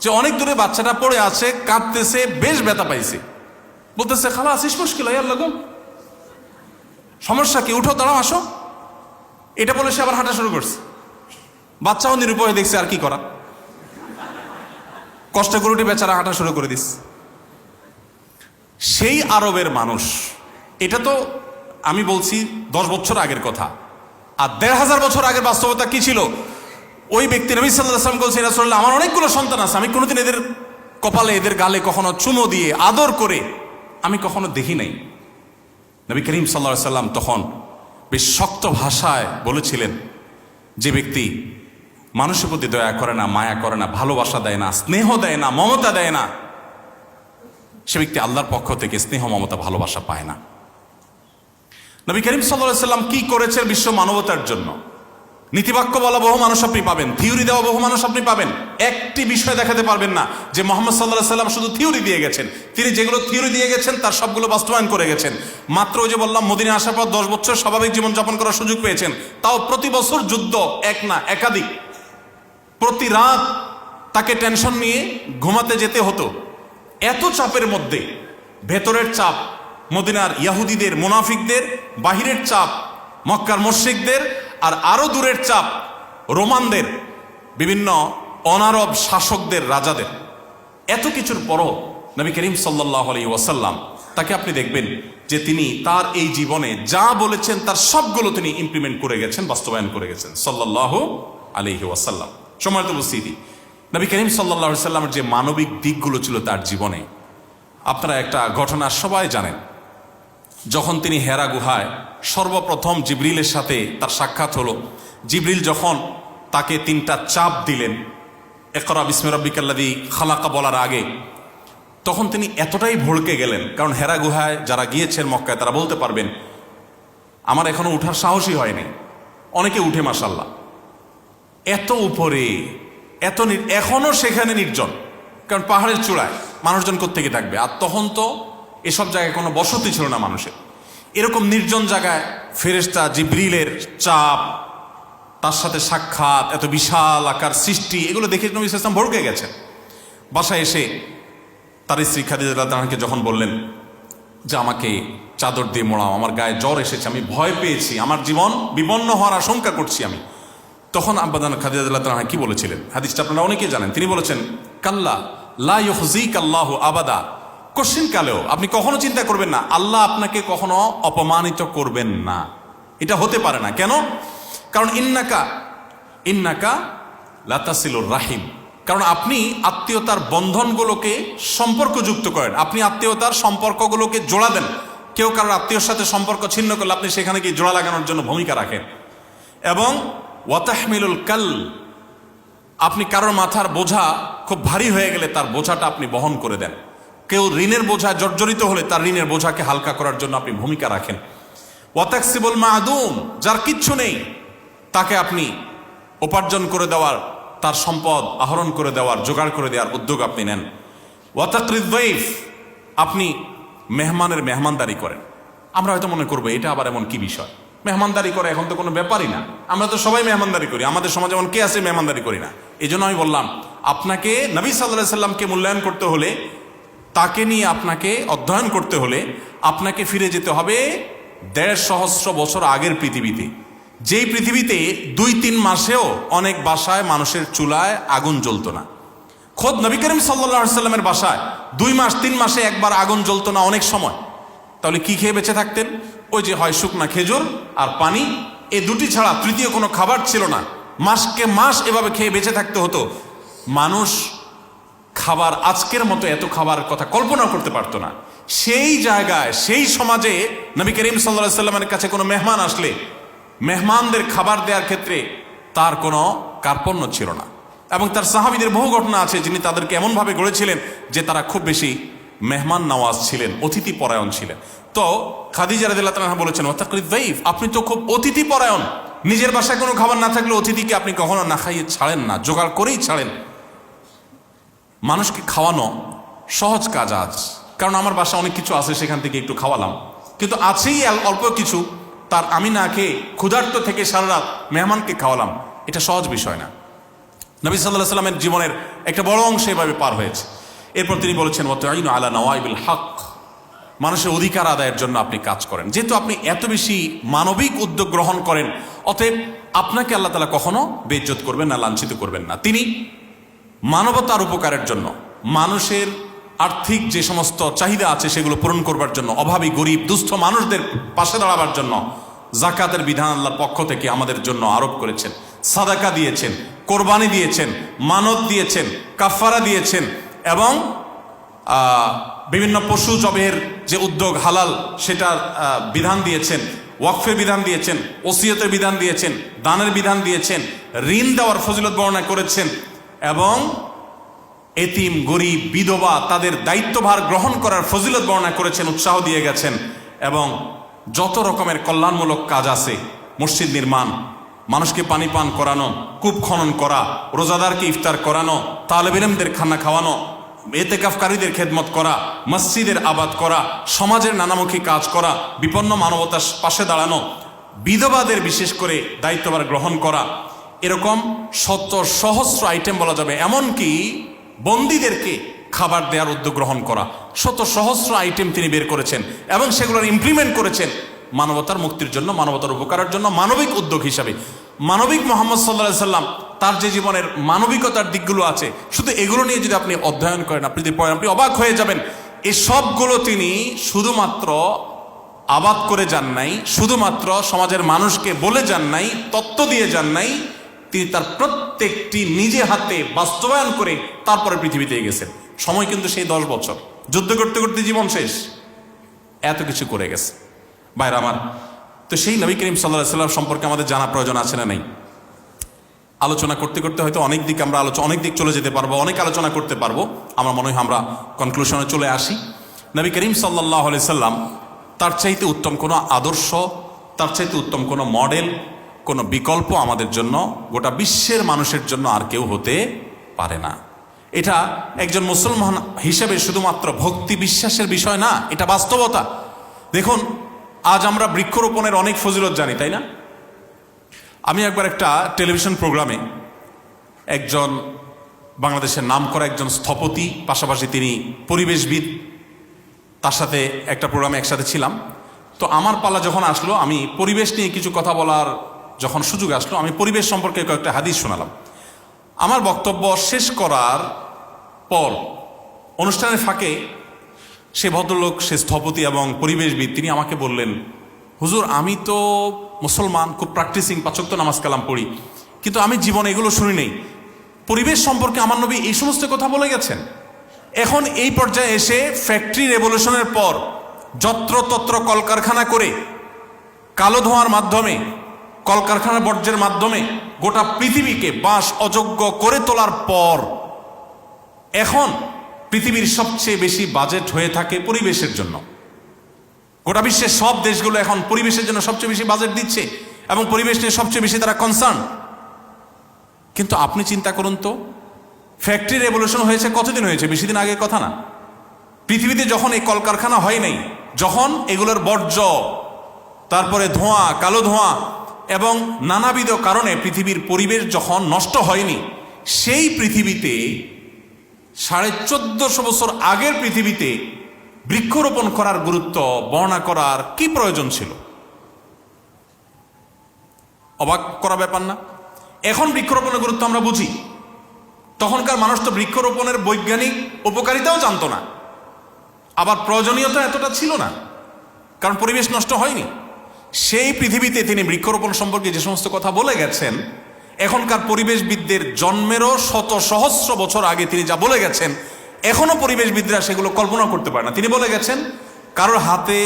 যে অনেক দূরে বাচ্চাটা পড়ে আছে, কাঁদতেছে, বেশ ব্যথা পাইছে, বলতেছে খালাস ইস মুশকিল ইয়াল্লা গুম, সমস্যা কি, উঠো দাঁড়াও আসো। এটা বলে সে আবার হাঁটা শুরু করছে। বাচ্চাও নিরুপায় দেখছে, আর কি করা, কষ্ট করে উঠে বেচারা হাঁটা শুরু করে দিস। সেই আরবের মানুষ, এটা তো আমি বলছি 10 বছর আগের কথা, আর 1500 বছর আগের বাস্তবতা কি ছিল? ওই ব্যক্তি নবী সাল্লাল্লাহু আলাইহি ওয়াসাল্লাম বলছেন, রাসূলুল্লাহ আমার অনেকগুলো সন্তান আছে, আমি কোনোদিন এদের কপালে এদের গালে কখনো চুমো দিয়ে আদর করে আমি কখনো দেখি নাই। নবী করিম সাল্লাল্লাহু আলাইহি ওয়াসাল্লাম তখন বেশ শক্ত ভাষায় বলেছিলেন, যে ব্যক্তি মানুষের প্রতি দয়া করে না, মায়া করে না, ভালোবাসা দেয় না, স্নেহ দেয় না, মমতা দেয় না, সে ব্যক্তি আল্লাহর পক্ষ থেকে স্নেহ, মমতা, ভালোবাসা পায় না। নবী করিম সাল্লাল্লাহু আলাইহি ওয়াসাল্লাম কি করেছেন বিশ্ব মানবতার জন্য? নীতিবাক্য বলা বহু মানুষ আপনি পাবেন, থিওরি দেওয়া বহু মানুষ আপনি পাবেন, একটি বিষয় দেখাতে পারবেন না যে মুহাম্মদ সাল্লাল্লাহু আলাইহি ওয়াসাল্লাম শুধু থিওরি দিয়ে গেছেন। তিনি যেগুলো থিওরি দিয়ে গেছেন তার সবগুলো বাস্তবায়ন করে গেছেন। মাত্র ওই যে বললাম, মদিনায় আসার পর 10 বছর স্বাভাবিক জীবনযাপন করার সুযোগ পেয়েছেন, তাও প্রতি বছর যুদ্ধ, এক না একাধিক। প্রতি রাত তাকে টেনশন নিয়ে ঘুমাতে যেতে হতো। এত চাপের মধ্যে, ভেতরের চাপ মদিনার ইহুদিদের, মুনাফিকদের, বাহিরের চাপ মক্কার মুশরিকদের, আর আরো দূরের চাপ রোমানদের, বিভিন্ন অনারব শাসকদের, রাজাদের। এত কিছুর পরও নবী করিম সাল্লাল্লাহু আলাইহি ওয়াসাল্লাম, তাকে আপনি দেখবেন যে তিনি তার এই জীবনে যা বলেছেন তার সবগুলো তিনি ইমপ্লিমেন্ট করে গেছেন, বাস্তবায়ন করে গেছেন সাল্লাল্লাহু আলাইহি ওয়াসাল্লাম। সম্মানিত উপস্থিতি, নবী করিম সাল্লাল্লাহু আলাইহি ওয়াসাল্লামের যে মানবিক দিকগুলো ছিল তার জীবনে, আপনারা একটা ঘটনা সবাই জানেন। যখন তিনি হেরা গুহায় সর্বপ্রথম জিবরিলের সাথে তার সাক্ষাৎ হলো, জিবরিল যখন তাকে 3টা চাপ দিলেন ইকরা বিসমি রাব্বিকাল্লাযী খালাকা বলার আগে, তখন তিনি এতটাই ভড়কে গেলেন। কারণ হেরা গুহায় যারা গিয়েছেন মক্কায় তারা বলতে পারবেন, আমার এখনো উঠার সাহসই হয়নি, অনেকে উঠে মাশাআল্লাহ, এত উপরে, এখনো সেখানে নির্জন, কারণ পাহাড়ের চূড়ায় মানুষজন কোত্থেকে থাকবে। আর তখন তো এসব জায়গায় কোনো বসতি ছিল না মানুষের। এরকম নির্জন জায়গায় ফেরেশতা জিবরিলের চাপ, তার সাথে সাক্ষাৎ, এত বিশাল আকার সৃষ্টি, এগুলো দেখে নবী সাল্লাল্লাহু আলাইহি ওয়াসাল্লাম ভড়কে গেছেন। বাসায় এসে তার স্ত্রী খাদিজা রাদিয়াল্লাহু আনহাকে যখন বললেন যে আমাকে চাদর দিয়ে মোড়াও, আমার গায়ে জ্বর এসেছে, আমি ভয় পেয়েছি, আমার জীবন বিপন্ন হওয়ার আশঙ্কা করছি আমি, তখন আব্বাজান খাদিজা রাদিয়াল্লাহু তাআলা কি বলেছিলেন, হাদিসটা আপনারা অনেকেই জানেন। তিনি বলেছেন, কাল্লা লা ইউখজিকাল্লাহু আবাদা, কোশ্চিন কালেও আপনি কখনো চিন্তা করবেন না আল্লাহ আপনাকে কখনো অপমানিত করবেন না, এটা হতে পারে না। কেন? কারণ ইন্নাকা লাতাসিলুর রাহিম, কারণ আপনি আত্মীয়তার বন্ধনগুলোকে সম্পর্কযুক্ত করেন, আপনি আত্মীয়তার সম্পর্কগুলোকে জোড়া দেন। কেউ কারোর আত্মীয়র সাথে সম্পর্ক ছিন্ন করলে আপনি সেখানে গিয়ে জোড়া লাগানোর জন্য ভূমিকা রাখেন। এবং ওয়াতাহমিলুল কাল, আপনি কারোর মাথার বোঝা খুব ভারী হয়ে গেলে তার বোঝাটা আপনি বহন করে দেন। কেউ ঋণের বোঝা জর্জরিত হলে তার ঋণের বোঝাকে হালকা করার জন্য আপনি ভূমিকা রাখেন। ওয়াতাকসিবুল মাদুম, যার কিচ্ছু নেই তাকে আপনি উপার্জন করে দেওয়ার, তার সম্পদ আহরণ করে দেওয়ার, জোগাড় করে দেওয়ার উদ্যোগ আপনি নেন। ওয়াতাকরিদ যায়ফ, আপনি মেহমানের মেহমানদারি করেন। আমরা হয়তো মনে করবো এটা আবার এমন কি বিষয়, মেহমানদারি করে এখন তো কোনো ব্যাপারই না, আমরা তো সবাই মেহমানদারি করি, আমাদের সমাজে এমন কে আছে মেহমানদারি করি না। এই জন্য আমি বললাম আপনাকে নবী সাল্লাল্লাহু আলাইহি সাল্লামকে মূল্যায়ন করতে হলে, তাকে নিয়ে আপনাকে অধ্যয়ন করতে হলে আপনাকে ফিরে যেতে হবে ১৫০ সহস্র বছর আগের পৃথিবীতে, যেই পৃথিবীতে ২-৩ মাসেও অনেক বাসায় মানুষের চুলায় আগুন জ্বলতো না। খোদ নবী করিম সাল্লাল্লাহু আলাইহি সাল্লামের বাসায় ২ মাস ৩ মাসে একবার আগুন জ্বলতো না অনেক সময়। তাহলে কি খেয়ে বেঁচে থাকতেন? ওই যে হয় শুকনা খেজুর আর পানি, এই দুটি ছাড়া তৃতীয় কোনো খাবার ছিল না। মাসকে মাস এভাবে খেয়ে বেঁচে থাকতে হতো। মানুষ খাবার আজকের মতো এত খাবার কথা কল্পনা করতে পারতো না। সেই জায়গায় সেই সমাজে নবী করিম সাল্লাল্লাহু আলাইহি সাল্লামের কাছে কোনো মেহমান আসলে মেহমানদের খাবার দেওয়ার ক্ষেত্রে তার কোনো কার্পণ্য ছিল না। এবং তার সাহাবীদের বহু ঘটনা আছে যিনি তাদেরকে এমনভাবে গড়েছিলেন যে তারা খুব বেশি মেহমান নওয়াজ ছিলেন, অতিথি পরায়ণ ছিলেন। তো খাদিজা রাদিয়াল্লাহু তাআলা বলেছেন, ওয়াতাকরিদ যায়ফ, আপনি তো খুব অতিথি পরায়ণ, নিজের বাসায় কোনো খাবার না থাকলে অতিথিকে আপনি কখনো না খাইয়ে ছাড়েন না, জোগাড় করেই ছাড়েন। মানুষকে খাওয়ানো সহজ কাজ আজ, কারণ আমার বাসায় অনেক কিছু আছে, সেখান থেকে একটু খাওয়ালাম, কিন্তু আছেই অল্প কিছু, তার আমি না খেয়ে ক্ষুধার্ত থেকে সারা রাত মেহমানকে খাওয়ালাম, এটা সহজ বিষয় না। নবী সাল্লাল্লাহু আলাইহি সাল্লামের জীবনের একটা বড় অংশ এভাবে পার হয়েছে। এরপর তিনি বলেছেন, ওয়াতাঈনু আলা নওয়াইবিল হক, মানুষের অধিকার আদায়ের জন্য আপনি কাজ করেন। যেহেতু আপনি এত বেশি মানবিক উদ্যোগ গ্রহণ করেন, অতএব আপনাকে আল্লাহ তাআলা কখনো বেইজ্জত করবেন না, লাঞ্ছিত করবেন না। তিনি মানবতার উপকারের জন্য, মানুষের আর্থিক যে সমস্ত চাহিদা আছে সেগুলো পূরণ করবার জন্য, অভাবী গরিব দুস্থ মানুষদের পাশে দাঁড়াবার জন্য যাকাতের বিধান আল্লাহর পক্ষ থেকে আমাদের জন্য আরোপ করেছেন। সাদাকা দিয়েছেন, কোরবানি দিয়েছেন, মানত দিয়েছেন, কাফারা দিয়েছেন, এবং বিভিন্ন পশু জবের যে উদ্যোগ হালাল সেটার বিধান দিয়েছেন, ওয়াকফের বিধান দিয়েছেন, ওসিয়তের বিধান দিয়েছেন, দানের বিধান দিয়েছেন, ঋণ দেওয়ার ফজিলত বর্ণনা করেছেন, এবং এতিম গরিব বিধবা তাদের দায়িত্বভার গ্রহণ করার ফজিলত বর্ণনা করেছেন, উৎসাহ দিয়ে গেছেন। এবং যত রকমের কল্যাণমূলক কাজ আছে, মসজিদ নির্মাণ, মানুষকে পানি পান করানো, কূপ খনন করা, রোজাদারকে ইফতার করানো, তালেব ইলমদের খানা খাওয়ানো, এতেকাফকারীদের খেদমত করা, মসজিদের আবাদ করা, সমাজের নানামুখী কাজ করা, বিপন্ন মানবতার পাশে দাঁড়ানো, বিধবাদের বিশেষ করে দায়িত্বভার গ্রহণ করা, এরকম শত সহস্র আইটেম বলা যাবে। এমনকি বন্দীদেরকে খাবার দেওয়ার উদ্যোগ গ্রহণ করা, শত সহস্র আইটেম তিনি বের করেছেন এবং সেগুলোর ইমপ্লিমেন্ট করেছেন মানবতার মুক্তির জন্য, মানবতার উপকারের জন্য, মানবিক উদ্যোগ হিসাবে। মানবিক মুহাম্মদ সাল্লাল্লাহু আলাইহি সাল্লাম তার যে জীবনের মানবিকতার দিকগুলো আছে, শুধু এগুলো নিয়ে যদি আপনি অধ্যয়ন করেন, আপনি অবাক হয়ে যাবেন। এই সবগুলো তিনি শুধুমাত্র আবাদ করে যান নাই, শুধুমাত্র সমাজের মানুষকে বলে যান নাই, তত্ত্ব দিয়ে যান নাই, তিনি তার প্রত্যেকটি নিজে হাতে বাস্তবায়ন করে তারপরে পৃথিবীতে গেছেন। সময় কিন্তু সেই 10 বছর, যুদ্ধ করতে করতে জীবন শেষ, এত কিছু করে গেছে। ভাইরা আমার, তো সেই নবী করিম সাল্লাল্লাহু আলাইহি সাল্লাম সম্পর্কে আমাদের জানা প্রয়োজন আছে না নাই? আলোচনা করতে করতে হয়তো অনেক দিক আমরা অনেক দিক চলে যেতে পারবো, অনেক আলোচনা করতে পারবো। আমার মনে হয় আমরা কনক্লুশনে চলে আসি। নবী করিম সাল্লাল্লাহু আলাইহি সাল্লাম তার চাইতে উত্তম কোনো আদর্শ, তার চাইতে উত্তম কোনো মডেল, কোনো বিকল্প আমাদের জন্য, গোটা বিশ্বের মানুষের জন্য আর কেউ হতে পারে না। এটা একজন মুসলমান হিসেবে শুধুমাত্র ভক্তি বিশ্বাসের বিষয় না, এটা বাস্তবতা। দেখুন, আজ আমরা বৃক্ষরোপণের অনেক ফজিলত জানি, তাই না? আমি একবার একটা টেলিভিশন প্রোগ্রামে একজন বাংলাদেশের নামকরা একজন স্থপতি, পাশাপাশি তিনি পরিবেশবিদ, তার সাথে একটা প্রোগ্রামে একসাথে ছিলাম। তো আমার পালা যখন আসলো, আমি পরিবেশ নিয়ে কিছু কথা বলার যখন সুযোগ আসলো আমি পরিবেশ সম্পর্কে কয়েকটা হাদিস শোনালাম। আমার বক্তব্য শেষ করার পর অনুষ্ঠানের ফাঁকে সে ভদ্রলোক, সে স্থপতি এবং পরিবেশবিদ, তিনি আমাকে বললেন, হুজুর আমি তো মুসলমান, খুব প্র্যাকটিসিং, 5 ওয়াক্ত নামাজ কালাম পড়ি, কিন্তু আমি জীবনে এগুলো শুনি নেই। পরিবেশ সম্পর্কে আমার নবী এই সমস্ত কথা বলে গেছেন। এখন এই পর্যায়ে এসে ফ্যাক্টরি রেভলিউশনের পর যত্রতত্র কলকারখানা করে কালো ধোঁয়ার মাধ্যমে, কলকারখানার বর্জ্যের মাধ্যমে গোটা পৃথিবীকে বাস অযোগ্য করে তোলার পর এখন পৃথিবীর সবচেয়ে বেশি বাজেট হয়ে থাকে পরিবেশের জন্য। গোটা বিশ্বের সব দেশগুলো এখন পরিবেশের জন্য সবচেয়ে বেশি বাজেট দিচ্ছে এবং পরিবেশ নিয়ে সবচেয়ে বেশি তারা কনসার্ন। কিন্তু আপনি চিন্তা করুন তো, ফ্যাক্টরি রেভলিউশন হয়েছে কতদিন হয়েছে? বেশি দিন আগের কথা না। পৃথিবীতে যখন এই কলকারখানা হয় নাই, যখন এগুলোর বর্জ্য, তারপরে ধোঁয়া, কালো ধোঁয়া এবং নানাবিধ কারণে পৃথিবীর পরিবেশ যখন নষ্ট হয়নি, সেই পৃথিবীতে 1450 বছর আগের পৃথিবীতে বৃক্ষরোপণ করার গুরুত্ব বর্ণনা করার কি প্রয়োজন ছিল? অবাক করা ব্যাপার না? এখন বৃক্ষরোপণের গুরুত্ব আমরা বুঝি, তখনকার মানুষ তো বৃক্ষরোপণের বৈজ্ঞানিক উপকারিতাও জানতো না, আবার প্রয়োজনীয়তা এতটা ছিল না, কারণ পরিবেশ নষ্ট হয়নি। সেই পৃথিবীতে তিনি বৃক্ষরোপণ সম্পর্কে যে সমস্ত কথা বলে গেছেন, এখনকার পরিবেশবিদদের জন্মেরও শত সহস্র বছর আগে তিনি যা বলে গেছেন, এখনো পরিবেশবিদরা সেগুলো কল্পনা করতে পারে না। তিনি বলে গেছেন, কারোর হাতে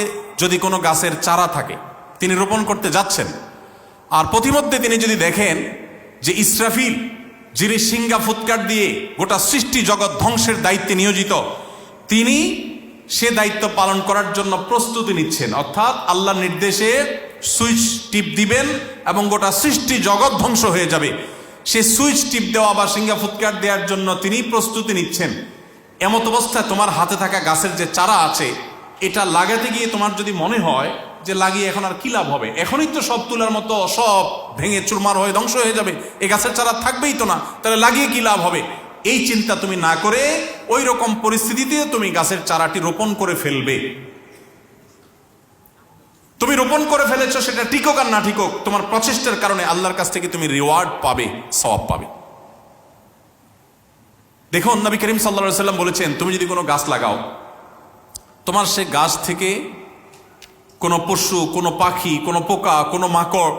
যদি কোনো গাছের চারা থাকে, তিনি রোপণ করতে যাচ্ছেন, আর পথিমধ্যে তিনি যদি দেখেন যে ইসরাফিল, যিনি সিংহা ফুৎকার দিয়ে গোটা সৃষ্টি জগৎ ধ্বংসের দায়িত্বে নিয়োজিত, তিনি সে দায়িত্ব পালন করার জন্য প্রস্তুতি নিচ্ছেন, অর্থাৎ আল্লাহর নির্দেশে সুইচ টিপ দিবেন এবং গোটা সৃষ্টি জগৎ ধ্বংস হয়ে যাবে, সে সুইচ টিপ দেওয়া বা সিংহা ফুৎকার দেওয়ার জন্য তিনি প্রস্তুতি নিচ্ছেন। এমত অবস্থায় তোমার হাতে থাকা গাছের যে চারা আছে, এটা লাগাতে গিয়ে তোমার যদি মনে হয় যে লাগিয়ে এখন আর কি লাভ হবে, এখনই তো সব তুলার মতো সব ভেঙে চুরমার হয়ে ধ্বংস হয়ে যাবে, এই গাছের চারা থাকবেই তো না, তাহলে লাগিয়ে কি লাভ হবে, এই চিন্তা তুমি না করে ওই রকম পরিস্থিতিতে তুমি গাছের চারাটি রোপণ করে ফেলবে। তুমি রোপণ করে ফেলেছো, সেটা টিকুক আর না টিকুক, তোমার প্রচেষ্টার কারণে আল্লাহর কাছ থেকে তুমি রিওয়ার্ড পাবে, সওয়াব পাবে। দেখুন, নবী করিম সাল্লাল্লাহু আলাইহি ওয়াসাল্লাম বলেছেন, তুমি যদি কোনো গাছ লাগাও, তোমার সে গাছ থেকে কোনো পশু, কোনো পাখি, কোনো পোকা, কোনো মাকড়,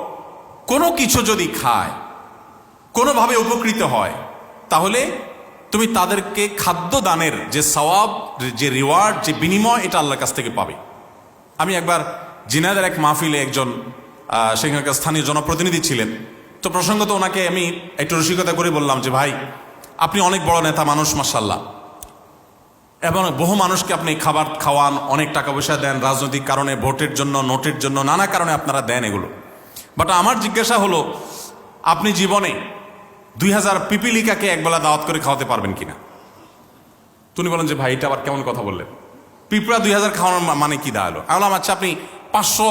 কোনো কিছু যদি খায়, কোনোভাবে উপকৃত হয়, তাহলে তুমি তাদেরকে খাদ্য দানের যে সওয়াব, যে রিওয়ার্ড, যে বিনিময়, এটা আল্লাহর কাছ থেকে পাবে। আমি একবার জিনাদের এক মাহফিলে একজন সেখানকার স্থানীয় জনপ্রতিনিধি ছিলেন, তো প্রসঙ্গত ওনাকে আমি একটু রসিকতা করে বললাম যে, ভাই আপনি অনেক বড় নেতা মানুষ মাশাআল্লাহ, এবং বহু মানুষকে আপনি খাবার খাওয়ান, অনেক টাকা পয়সা দেন, রাজনৈতিক কারণে, ভোটের জন্য, নোটের জন্য, নানা কারণে আপনারা দেন এগুলো। বাট আমার জিজ্ঞাসা হলো, আপনি জীবনে 2000 পিপিলিকাকে একবেলা দাওয়াত করে খাওয়াতে পারবেন কিনা? তুমি বলেন যে ভাই এটা আবার কেমন কথা বললেন, পিঁপড়া 2000 খাওয়ানোর মানে কি দাঁড়ালো? আমি বললাম, আচ্ছা আপনি 500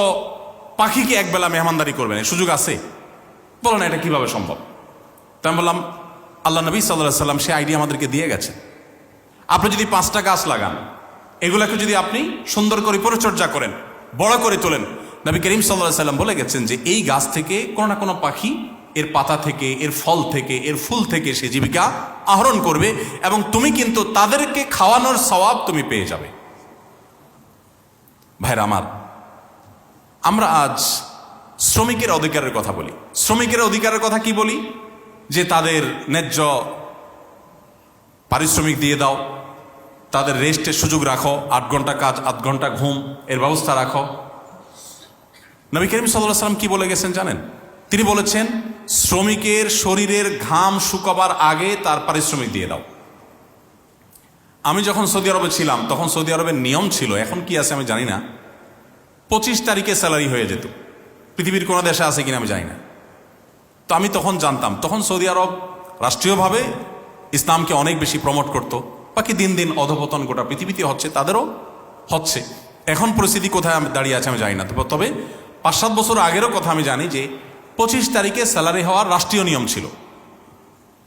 পাখিকে একবেলা মেহমানদারি করবেন, এই সুযোগ আছে? বলেন এটা কিভাবে সম্ভব? তো আমি বললাম, আল্লাহ নবী সাল্লাল্লাহু আলাইহি ওয়াসাল্লাম সে আইডিয়া আমাদেরকে দিয়ে গেছেন। আপনি যদি 5টা গাছ লাগান, এগুলাকে যদি আপনি সুন্দর করে পরিচর্যা করেন, বড় করে তোলেন, নবী করিম সাল্লাল্লাহু আলাইহি ওয়াসাল্লাম বলে গেছেন যে এই গাছ থেকে কোনো না কোনো পাখি এর পাতা থেকে, এর ফল থেকে, এর ফুল থেকে সে জীবিকা আহরণ করবে, এবং তুমি কিন্তু তাদেরকে খাওয়ানোর সওয়াব তুমি পেয়ে যাবে। ভাইরা আমার, আমরা আজ শ্রমিকের অধিকারের কথা বলি। শ্রমিকের অধিকারের কথা কি বলি? যে তাদের ন্যায্য পারিশ্রমিক দিয়ে দাও, তাদের রেস্টের সুযোগ রাখো, 8 ঘন্টা কাজ, 8 ঘন্টা ঘুম, এর ব্যবস্থা রাখো। নবী করিম সাল্লাল্লাহু আলাইহি ওয়াসাল্লাম কি বলে গেছেন জানেন? তিনি বলেছেন, শ্রমিকের শরীরের ঘাম শুকাবার আগে তার পারিশ্রমিক দিয়ে দাও। আমি যখন সৌদি আরবে ছিলাম, তখন সৌদি আরবের নিয়ম ছিল, এখন কি আছে আমি জানি না, 25 তারিখে স্যালারি হয়ে যেত। পৃথিবীর কোনো দেশে আছে কিনা আমি জানি না। তো আমি তখন জানতাম, তখন সৌদি আরব রাষ্ট্রীয়ভাবে ইসলামকে অনেক বেশি প্রমোট করত। বাকি দিন দিন অধপতন গোটা পৃথিবীতে হচ্ছে, তাদেরও হচ্ছে। এখন পরিস্থিতি কোথায় দাঁড়িয়ে আছে আমি জানি না। তবে 5-7 বছর আগেরও কথা আমি জানি যে 25 তারিখে স্যালারি হওয়ার রাষ্ট্রীয় নিয়ম ছিল।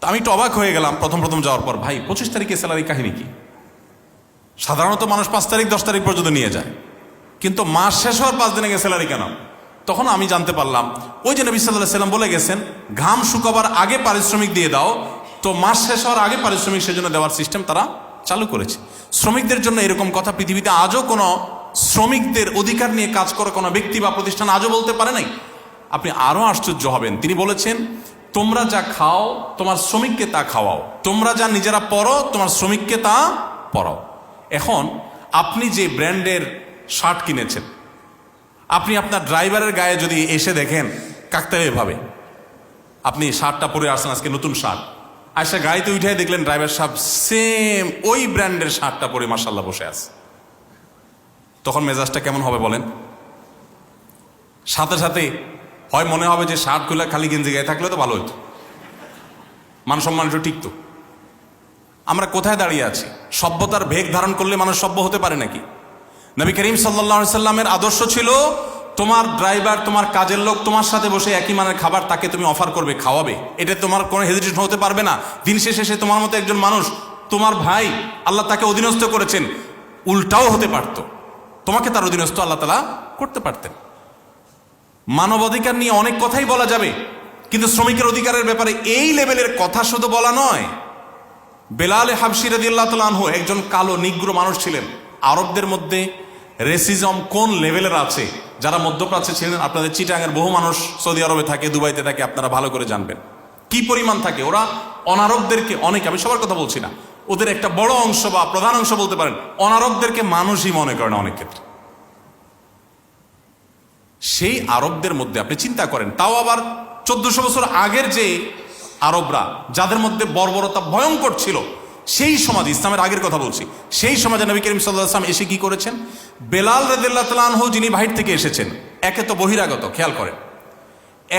তো আমি একটু অবাক হয়ে গেলাম প্রথম যাওয়ার পর, ভাই 25 তারিখে স্যালারি কাহিনী কি? সাধারণত মানুষ 5 তারিখ 10 তারিখ পর্যন্ত নিয়ে যায়, কিন্তু মাস শেষ হওয়ার 5 দিন আগে স্যালারি কেন? তখন আমি জানতে পারলাম ওই যে নবী সাল্লাল্লাহু আলাইহি সাল্লাম বলে গেছেন ঘাম শুকাবার আগে পারিশ্রমিক দিয়ে দাও, তো মাস শেষ হওয়ার আগে পারিশ্রমিক সেজন্য দেওয়ার সিস্টেম তারা চালু করেছে। শ্রমিকদের জন্য এরকম কথা পৃথিবীতে আজও কোনো শ্রমিকদের অধিকার নিয়ে কাজ করে কোনো ব্যক্তি বা প্রতিষ্ঠান আজও বলতে পারে নাই। আপনি আরো আশ্চর্য হবেন, তিনি বলেছেন তোমরা যা খাও তোমার শ্রমিককে তা খাওয়াও, তোমরা যা নিজেরা পরো তোমার শ্রমিককে তা পরাও। এখন আপনি যে ব্র্যান্ডের শার্ট কিনেছেন, আপনি আপনার ড্রাইভারের গায়ে যদি এসে দেখেন কাকতালীয়ভাবে আপনি শার্টটা পরে আসছেন, আজকে নতুন শার্ট, আয়সা গাড়িতে উঠে দেখলেন ড্রাইভার সাহেব সেম ওই ব্র্যান্ডের শার্টটা পরে মাশাআল্লাহ বসে আছে, তখন মেজাজটা কেমন হবে বলেন? সাথে সাথে হয় মনে হবে যে শার্ট খুলে খালি গেঞ্জি গায়ে থাকলে তো ভালো হতো, মান সম্মান একটু টিকতো। আমরা কোথায় দাঁড়িয়ে আছি? সভ্যতার ভেগ ধারণ করলে মানুষ সভ্য হতে পারে নাকি? নবী করিম সাল্লাল্লাহু আলাইহি সাল্লামের আদর্শ ছিল তোমার ড্রাইভার, তোমার কাজের লোক তোমার সাথে বসে একই মানের খাবার তাকে তুমি অফার করবে, খাওয়াবে, এটা তোমার কোনো হেজিটেশন হতে পারবে না। দিন শেষে সে তোমার মতো একজন মানুষ, তোমার ভাই, আল্লাহ তাকে অধীনস্থ করেছেন, উল্টাও হতে পারত, তোমাকে তার অধীনস্থ আল্লাহ তাআলা করতে পারতেন। মানবাধিকার নিয়ে অনেক কথাই বলা যাবে, কিন্তু শ্রমিকের অধিকারের ব্যাপারে এই লেভেলের কথা শুধু বলা নয়। বেলাল হাবশী রাদিয়াল্লাহু তাআলা আনহু একজন কালো নিগ্র মানুষ ছিলেন। আরবদের মধ্যে রেসিজম কোন লেভেলের আছে, যারা মধ্যপ্রাচ্যে ছিলেন, আপনাদের চিটাঙের বহু মানুষ সৌদি আরবে থাকে, দুবাইতে থাকে, আপনারা ভালো করে জানবেন কি পরিমাণ থাকে। ওরা অনারবদেরকে অনেক, আমি সবার কথা বলছি না, ওদের একটা বড় অংশ বা প্রধান অংশ বলতে পারেন, অনারবদেরকে মানুষই মনে করে না অনেক ক্ষেত্রে। সেই আরবদের মধ্যে আপনি চিন্তা করেন, তাও আবার 1400 বছর আগের যে আরবরা, যাদের মধ্যে বর্বরতা ভয়ঙ্কর ছিল, সেই সমাজ, ইসলামের আগের কথা বলছি, সেই সমাজে নবী করিম সাল্লাল্লাহু আলাইহি ওয়াসাল্লাম এসে কি করেছেন? বেলাল রাদিয়াল্লাহু তাআলা আনহু যিনি বাহির থেকে এসেছেন, একে তো বহিরাগত, খেয়াল করেন,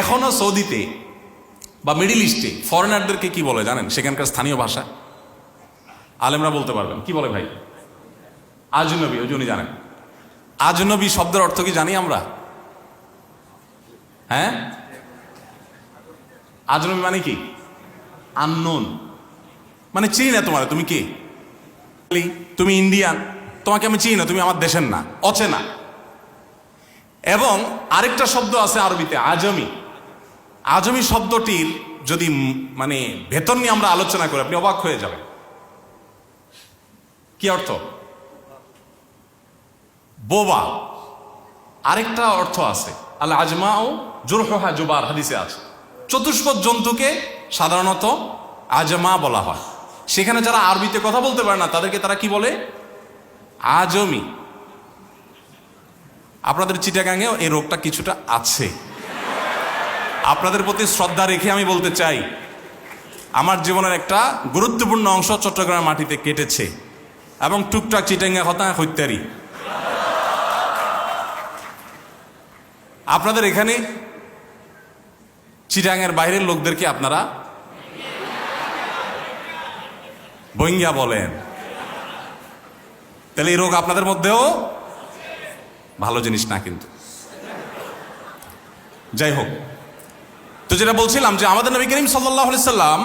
এখনো সৌদিতে বা মিডিল ইস্টে ফরেনারদেরকে কি বলে জানেন? সেখানকার স্থানীয় ভাষা আলেমরা বলতে পারবেন কি বলে ভাই? আজনবী। ওই জন্য জানেন আজনবী শব্দের অর্থ কি জানি আমরা? হ্যাঁ, আজনবী মানে কি? আননোন, মানে চিনি না তোমার, তুমি কে, তুমি ইন্ডিয়ান, তোমাকে আমি চিনি না, তুমি আমার দেশের না, অচেনা। এবং আরেকটা শব্দ আছে আরবিতে আজমি। আজমি শব্দটির যদি মানে ভেতর নিয়ে আমরা আলোচনা করি আপনি অবাক হয়ে যাবেন। কি অর্থ? বোবা। আরেকটা অর্থ আছে আল আজমা ও জুরহুহা জুবার, হাদিসে আছে চতুষ্পদ জন্তুকে সাধারণত আজমা বলা হয়। সেখানে যারা আরবিতে কথা বলতে পারে না তাদেরকে তারা কি বলে? আজমি। আপনাদের চিটাগাঙেও এই রোগটা কিছুটা আছে। আপনাদের প্রতি শ্রদ্ধা রেখে আমি বলতে চাই, আমার জীবনের একটা গুরুত্বপূর্ণ অংশ চট্টগ্রামের মাটিতে কেটেছে এবং টুকটাক চিটাঙ্গা কথা হইতারি। আপনাদের এখানে চিটাঙের বাইরের লোকদেরকে আপনারা বইঙ্গা বলেন, তাহলে এই রোগ আপনাদের মধ্যেও ভালো জিনিস না। কিন্তু যাই হোক, তো যেটা বলছিলাম যে আমাদের নবী করিম সাল্লাল্লাহু আলাইহি সাল্লাম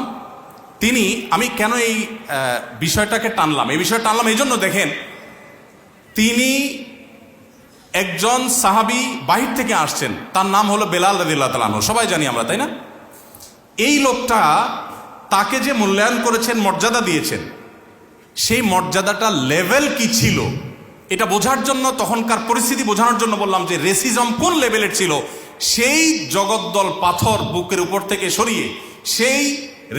তিনি, আমি কেন এই বিষয়টাকে টানলাম, এই বিষয়টা টানলাম এই জন্য, দেখেন তিনি একজন সাহাবী বাহির থেকে আসছেন, তার নাম হলো বেলাল রাদিয়াল্লাহু তাআলা আনহু, সবাই জানি আমরা, তাই না? এই লোকটা, তাকে যে মূল্যায়ন করেছেন, মর্যাদা দিয়েছেন, সেই মর্যাদাটা লেভেল কি ছিল এটা বোঝার জন্য, তখনকার পরিস্থিতি বোঝানোর জন্য বললাম যে রেসিজম কোন লেভেলের ছিল। সেই জগদ্দল পাথর বুকের উপর থেকে সরিয়ে, সেই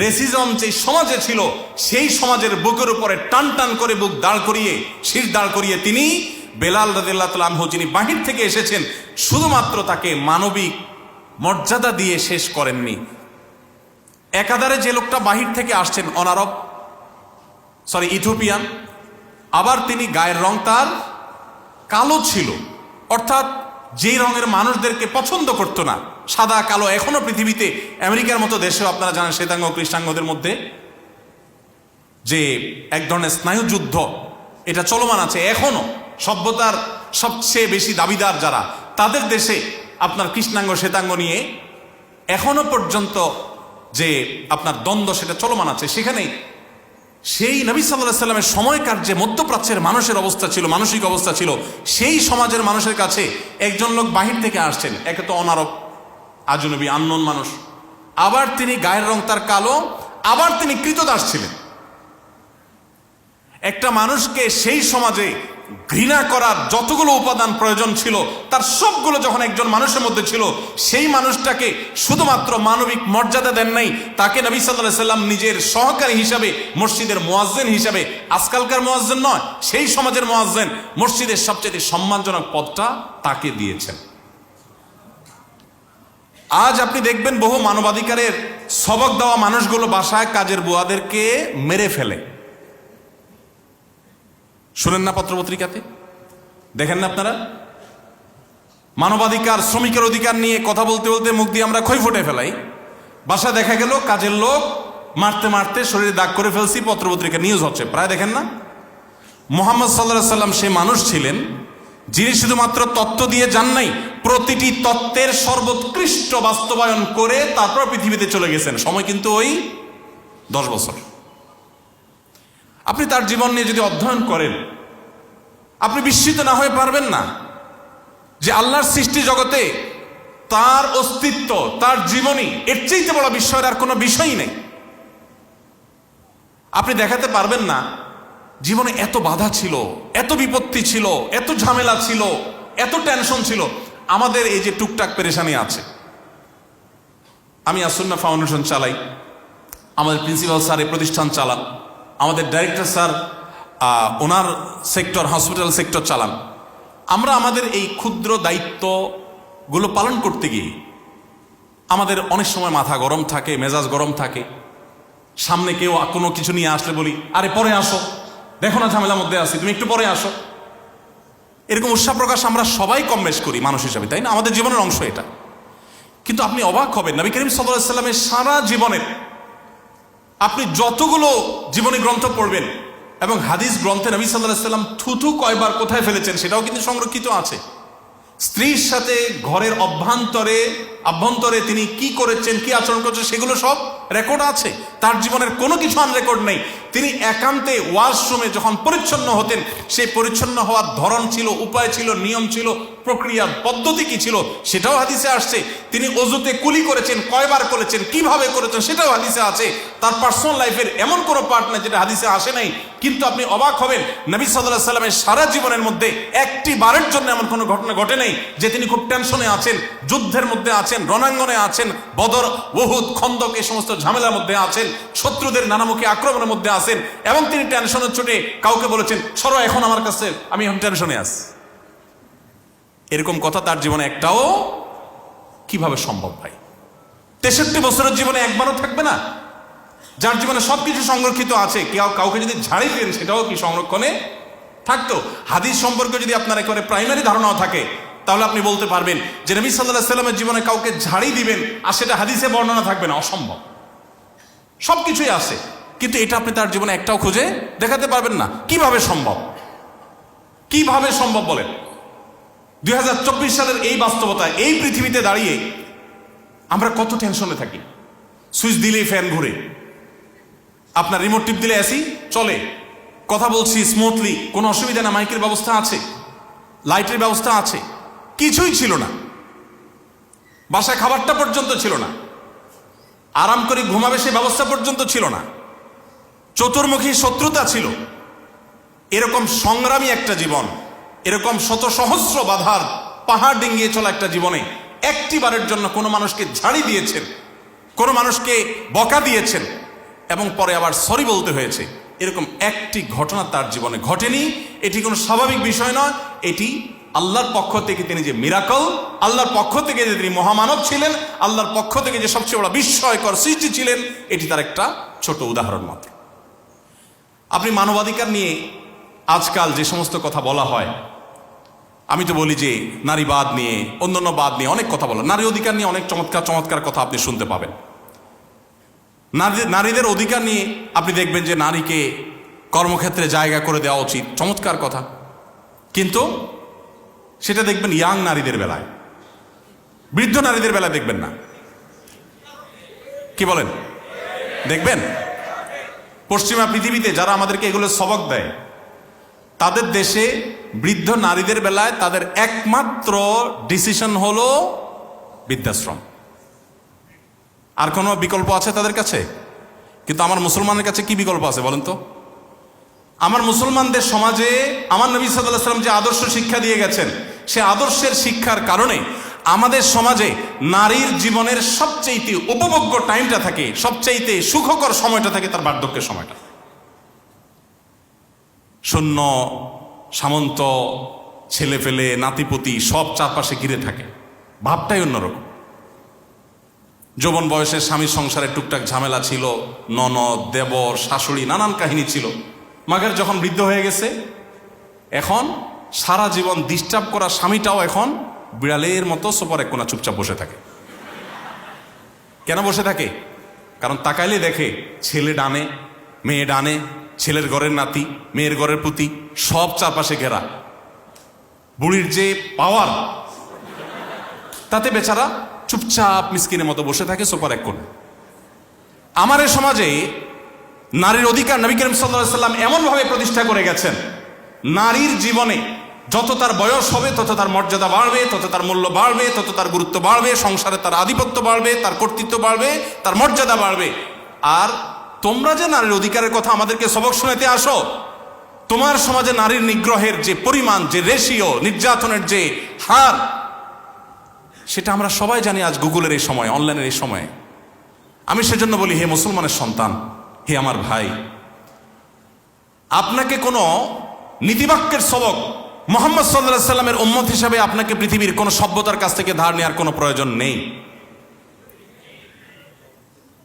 রেসিজম যে সমাজে ছিল, সেই সমাজের বুকের উপরে টান টান করে বুক দাঁড় করিয়ে, শির দাঁড় করিয়ে তিনি বেলাল রাদিয়াল্লাহু তাআলা আনহু যিনি বাহির থেকে এসেছেন, শুধুমাত্র তাকে মানবিক মর্যাদা দিয়ে শেষ করেননি। একাধারে যে লোকটা বাহির থেকে আসছেন, অনারব, ইথিওপিয়ান, আবার তিনি গায়ের রং তার কালো ছিল, অর্থাৎ যেই রঙের মানুষদেরকে পছন্দ করতো না, সাদা কালো। এখনো পৃথিবীতে আমেরিকার মতো দেশেও আপনারা জানেন শ্বেতাঙ্গ কৃষ্ণাঙ্গদের মধ্যে যে এক ধরনের স্নায়ুযুদ্ধ এটা চলমান আছে এখনো। সভ্যতার সবচেয়ে বেশি দাবিদার যারা, তাদের দেশে আপনার কৃষ্ণাঙ্গ শ্বেতাঙ্গ নিয়ে এখনো পর্যন্ত যে আপনার দ্বন্দ্ব সেটা চলমান আছে। সেখানে সেই নবী সাল্লাল্লাহু আলাইহি সাল্লামের সময়কার যে মধ্যপ্রাচ্যের মানুষের অবস্থা ছিল, মানসিক অবস্থা ছিল, সেই সমাজের মানুষের কাছে একজন লোক বাহির থেকে আসছেন, একে তো অনারব, আজনবী, আননোন মানুষ, আবার তিনি গায়ের রং তার কালো, আবার তিনি ক্রীতদাস ছিলেন। একটা মানুষকে সেই সমাজে ঘৃণা করার যতগুলো উপাদান প্রয়োজন ছিল তার সবগুলো যখন একজন মানুষের মধ্যে ছিল, সেই মানুষটাকে শুধুমাত্র মানবিক মর্যাদা দেন নাই, তাকে নবী সাল্লাল্লাহু আলাইহি সাল্লাম নিজের সহকারী হিসাবে, মসজিদের মুয়াজ্জিন হিসাবে, আজকালকার মুয়াজ্জিন নয়, সেই সমাজের মুয়াজ্জিন, মসজিদের সবচেয়ে সম্মানজনক পদটা তাকে দিয়েছেন। আজ আপনি দেখবেন বহু মানবাধিকারের সবক দেওয়া মানুষগুলো বাসায় কাজের বুয়াদেরকে মেরে ফেলে। শুনেন না পত্রপত্রিকাতে, দেখেন না আপনারা? মানবাধিকার, শ্রমিকের অধিকার নিয়ে কথা বলতে বলতে মুখ দিয়ে আমরা খই ফুটে ফেলাই, বাসা দেখা গেল কাজের লোক মারতে মারতে শরীরে দাগ করে ফেলছি, পত্রপত্রিকা নিউজ হচ্ছে প্রায়, দেখেন না? মুহাম্মদ সাল্লাল্লাহু আলাইহি সাল্লাম সে মানুষ ছিলেন যিনি শুধুমাত্র তত্ত্ব দিয়ে যান নাই, প্রতিটি তত্ত্বের সর্বোৎকৃষ্ট বাস্তবায়ন করে তারপর পৃথিবীতে চলে গেছেন। সময় কিন্তু ওই 10 বছর। আপনি তার জীবন নিয়ে যদি অধ্যয়ন করেন, আপনি বিস্মিত না হয়ে পারবেন না যে আল্লাহর সৃষ্টি জগতে তার অস্তিত্ব, তার জীবনী, এর চাইতে বড় বিস্ময়ের আর কোনো বিষয়ই নেই। আপনি দেখাতে পারবেন না জীবনে এত বাধা ছিল, এত বিপত্তি ছিল, এত ঝামেলা ছিল, এত টেনশন ছিল। আমাদের এই যে টুকটাক পেরেশানি আছে, আমি আসুন্নাহ ফাউন্ডেশন চালাই, আমাদের প্রিন্সিপাল স্যার এই প্রতিষ্ঠান চালান, আমাদের ডাইরেক্টর স্যার ওনার সেক্টর, হসপিটাল সেক্টর চালান। আমরা আমাদের এই ক্ষুদ্র দায়িত্বগুলো পালন করতে গিয়ে আমাদের অনেক সময় মাথা গরম থাকে, মেজাজ গরম থাকে। সামনে কেউ কোনো কিছু নিয়ে আসলে বলি, আরে পরে আসো, দেখো না ঝামেলার মধ্যে আছি, তুমি একটু পরে আসো। এরকম উৎসাহ প্রকাশ আমরা সবাই কম বেশ করি মানুষ হিসাবে, তাই না? আমাদের জীবনের অংশ এটা। কিন্তু আপনি অবাক হবেন, নবী করিম সাল্লাল্লাহু আলাইহি সাল্লামের সারা জীবনের আপনি যতগুলো জীবনী গ্রন্থ পড়বেন এবং হাদিস গ্রন্থে নবী সাল্লাল্লাহু আলাইহি সাল্লাম থুথু কয়বার কোথায় ফেলেছেন সেটাও কিন্তু সংরক্ষিত আছে। স্ত্রীর সাথে ঘরের অভ্যন্তরে তিনি কি করেছেন, কি আচরণ করেছেন, সেগুলো সব রেকর্ড আছে। তার জীবনের কোনো কিছু আনরেকর্ড নেই। তিনি একান্তে ওয়াশরুমে যখন পরিচ্ছন্ন হতেন, সেই পরিচ্ছন্ন হওয়ার ধরন ছিল, উপায় ছিল, নিয়ম ছিল, প্রক্রিয়া পদ্ধতি কি ছিল সেটাও হাদিসে আসছে। তিনি অজুতে কুলি করেছেন, কয়বার করেছেন, কিভাবে করেছেন সেটাও হাদিসে আছে। তার পার্সোনাল লাইফের এমন কোনো পার্ট নাই যেটা হাদিসে আসে নাই। কিন্তু আপনি অবাক হবেন, নবী সাল্লাল্লাহু আলাইহি সাল্লামের সারা জীবনের মধ্যে একটি বারের জন্য এমন কোনো ঘটনা ঘটে নাই যে তিনি খুব টেনশনে আছেন, যুদ্ধের মধ্যে আছেন, রণাঙ্গনে আছেন, বদর, উহুদ, খন্দক, এই সমস্ত ঝামেলার মধ্যে আছেন, শত্রুদের নানামুখী আক্রমণের মধ্যে আছেন, এবং তিনি টেনশনের চোটে কাউকে বলেছেন, সরো এখন আমার কাছে, আমি এখন টেনশনে আছি। এরকম কথা তার জীবনে একটাও কিভাবে সম্ভব ভাই? 63 বছরের জীবনে একবারও থাকবে না? যার জীবনে সবকিছু সংরক্ষিত আছে, কাউকে যদি ঝাড়ি দেন সেটাও কি সংরক্ষণে থাকতো? হাদিস সম্পর্কে যদি আপনার একেবারে প্রাইমারি ধারণাও থাকে, তাহলে আপনি বলতে পারবেন যে নবী সাল্লাল্লাহু আলাইহি সাল্লামের জীবনে কাউকে ঝাড়ি দিবেন আর সেটা হাদিসে বর্ণনা থাকবে না, অসম্ভব। সবকিছুই আছে, কিন্তু এটা আপনি তার জীবনে একটাও খুঁজে দেখাতে পারবেন না। কিভাবে সম্ভব? কিভাবে সম্ভব বলেন? 2024 সালের এই বাস্তবতায়, এই পৃথিবীতে দাঁড়িয়ে আমরা কত টেনশনে থাকি। সুইচ দিলেই ফ্যান ঘুরে, আপনার রিমোট টিপ দিলে এসি চলে, কথা বলছি স্মুথলি, কোনো অসুবিধা না, মাইকের ব্যবস্থা আছে, লাইটের ব্যবস্থা আছে। কিছুই ছিল না, বাসায় খাবারটা পর্যন্ত ছিল না, আরাম করে ঘুমাবে সে ব্যবস্থা পর্যন্ত ছিল না, চতুর্মুখী শত্রুতা ছিল। এরকম সংগ্রামী একটা জীবন, এরকম শত সহস্র বাধার পাহাড় ডিঙ্গিয়ে চলা একটা জীবনে একটি বারের জন্য কোনো মানুষকে ঝাড়ি দিয়েছেন, কোনো মানুষকে বকা দিয়েছেন এবং পরে আবার সরি বলতে হয়েছে, এরকম একটি ঘটনা তার জীবনে ঘটেনি। এটি কোনো স্বাভাবিক বিষয় নয়, এটি আল্লাহর পক্ষ থেকে তিনি যে মিরাকল, আল্লাহর পক্ষ থেকে যে তিনি মহামানব ছিলেন, আল্লাহর পক্ষ থেকে যে সবচেয়ে বড় বিস্ময়কর সৃষ্টি ছিলেন, এটি তার একটা ছোট উদাহরণ মাত্র। আপনি মানবাধিকার নিয়ে আজকাল যে সমস্ত কথা বলা হয়, আমি তো বলি যে নারীবাদ নিয়ে, অন্যান্য বাদ নিয়ে অনেক কথা বলা, নারী অধিকার নিয়ে অনেক চমৎকার চমৎকার কথা আপনি শুনতে পাবেন। নারীদের অধিকার নিয়ে আপনি দেখবেন যে নারীকে কর্মক্ষেত্রে জায়গা করে দেওয়া উচিত, চমৎকার কথা। কিন্তু সেটা দেখবেন ইয়াং নারীদের বেলায়, বৃদ্ধ নারীদের বেলায় দেখবেন না। কি বলেন? দেখবেন পশ্চিমা পৃথিবীতে যারা আমাদেরকে এগুলো সবক দেয়, তাদের দেশে বৃদ্ধ নারীদের বেলায় তাদের একমাত্র ডিসিশন হলো বৃদ্ধাশ্রম। আর কোনো বিকল্প আছে তাদের কাছে? কিন্তু আমার মুসলমানের কাছে কি বিকল্প আছে বলেন তো? আমার মুসলমানদের সমাজে আমার নবী সাল্লাল্লাহু আলাইহি ওয়াসাল্লাম যে আদর্শ শিক্ষা দিয়ে গেছেন, সে আদর্শের শিক্ষার কারণে আমাদের সমাজে নারীর জীবনের সবচেয়ে উপভোগ্য টাইমটা থাকে, সবচেয়ে সুখকর সময়টা থাকে তার বার্ধক্যের সময়টা। সৈন্য সামন্ত ছেলে ফেলে নাতিপুতি সব চারপাশে ঘিরে থাকে, ভাবটাই অন্যরকম। যৌবন বয়সে স্বামীর সংসারে টুকটাক ঝামেলা ছিল, ননদ দেবর শাশুড়ি নানান কাহিনী ছিল। মাগের যখন বৃদ্ধ হয়ে গেছে, এখন সারা জীবন ডিস্টার্ব করা স্বামীটাও এখন বিড়ালের মতো সোফার এক কোণা চুপচাপ বসে থাকে। কেন বসে থাকে? কারণ তাকাইলে দেখে ছেলে ডানে মেয়ে ডানে, ছেলের ঘরের নাতি মেয়ের ঘরের পুতি সব চারপাশে ঘেরা। বুড়ির যে পাওয়ার, তাতে বেচারা চুপচাপ মিসকিনের মতো বসে থাকে সোফার এক কোণে। আমার এই সমাজে নারীর অধিকার নবী করিম সাল্লাল্লাহু আলাইহি ওয়াসাল্লাম এমনভাবে প্রতিষ্ঠা করে গেছেন, নারীর জীবনে যত তার বয়স হবে তত তার মর্যাদা বাড়বে, তত তার মূল্য বাড়বে, তত তার গুরুত্ব বাড়বে, সংসারে তার আধিপত্য বাড়বে, তার কর্তৃত্ব বাড়বে, তার মর্যাদা বাড়বে। আর তোমরা যে নারীর অধিকারের কথা আমাদেরকে সবক শোনাতে আসো, তোমার সমাজে নারীর নিগ্রহের যে পরিমাণ, যে রেশিও, নির্যাতনের যে হার, সেটা আমরা সবাই জানি আজ গুগলের এই সময়, অনলাইনের এই সময়ে। আমি সেজন্য বলি, হে মুসলমানের সন্তান, হে আমার ভাই, আপনাকে কোনো নীতিবাক্যের সবক মুহাম্মদ সাল্লাল্লাহু আলাইহি সাল্লামের উম্মত হিসাবে আপনাকে পৃথিবীর কোনো সভ্যতার কাছ থেকে ধার নেওয়ার কোনো প্রয়োজন নেই।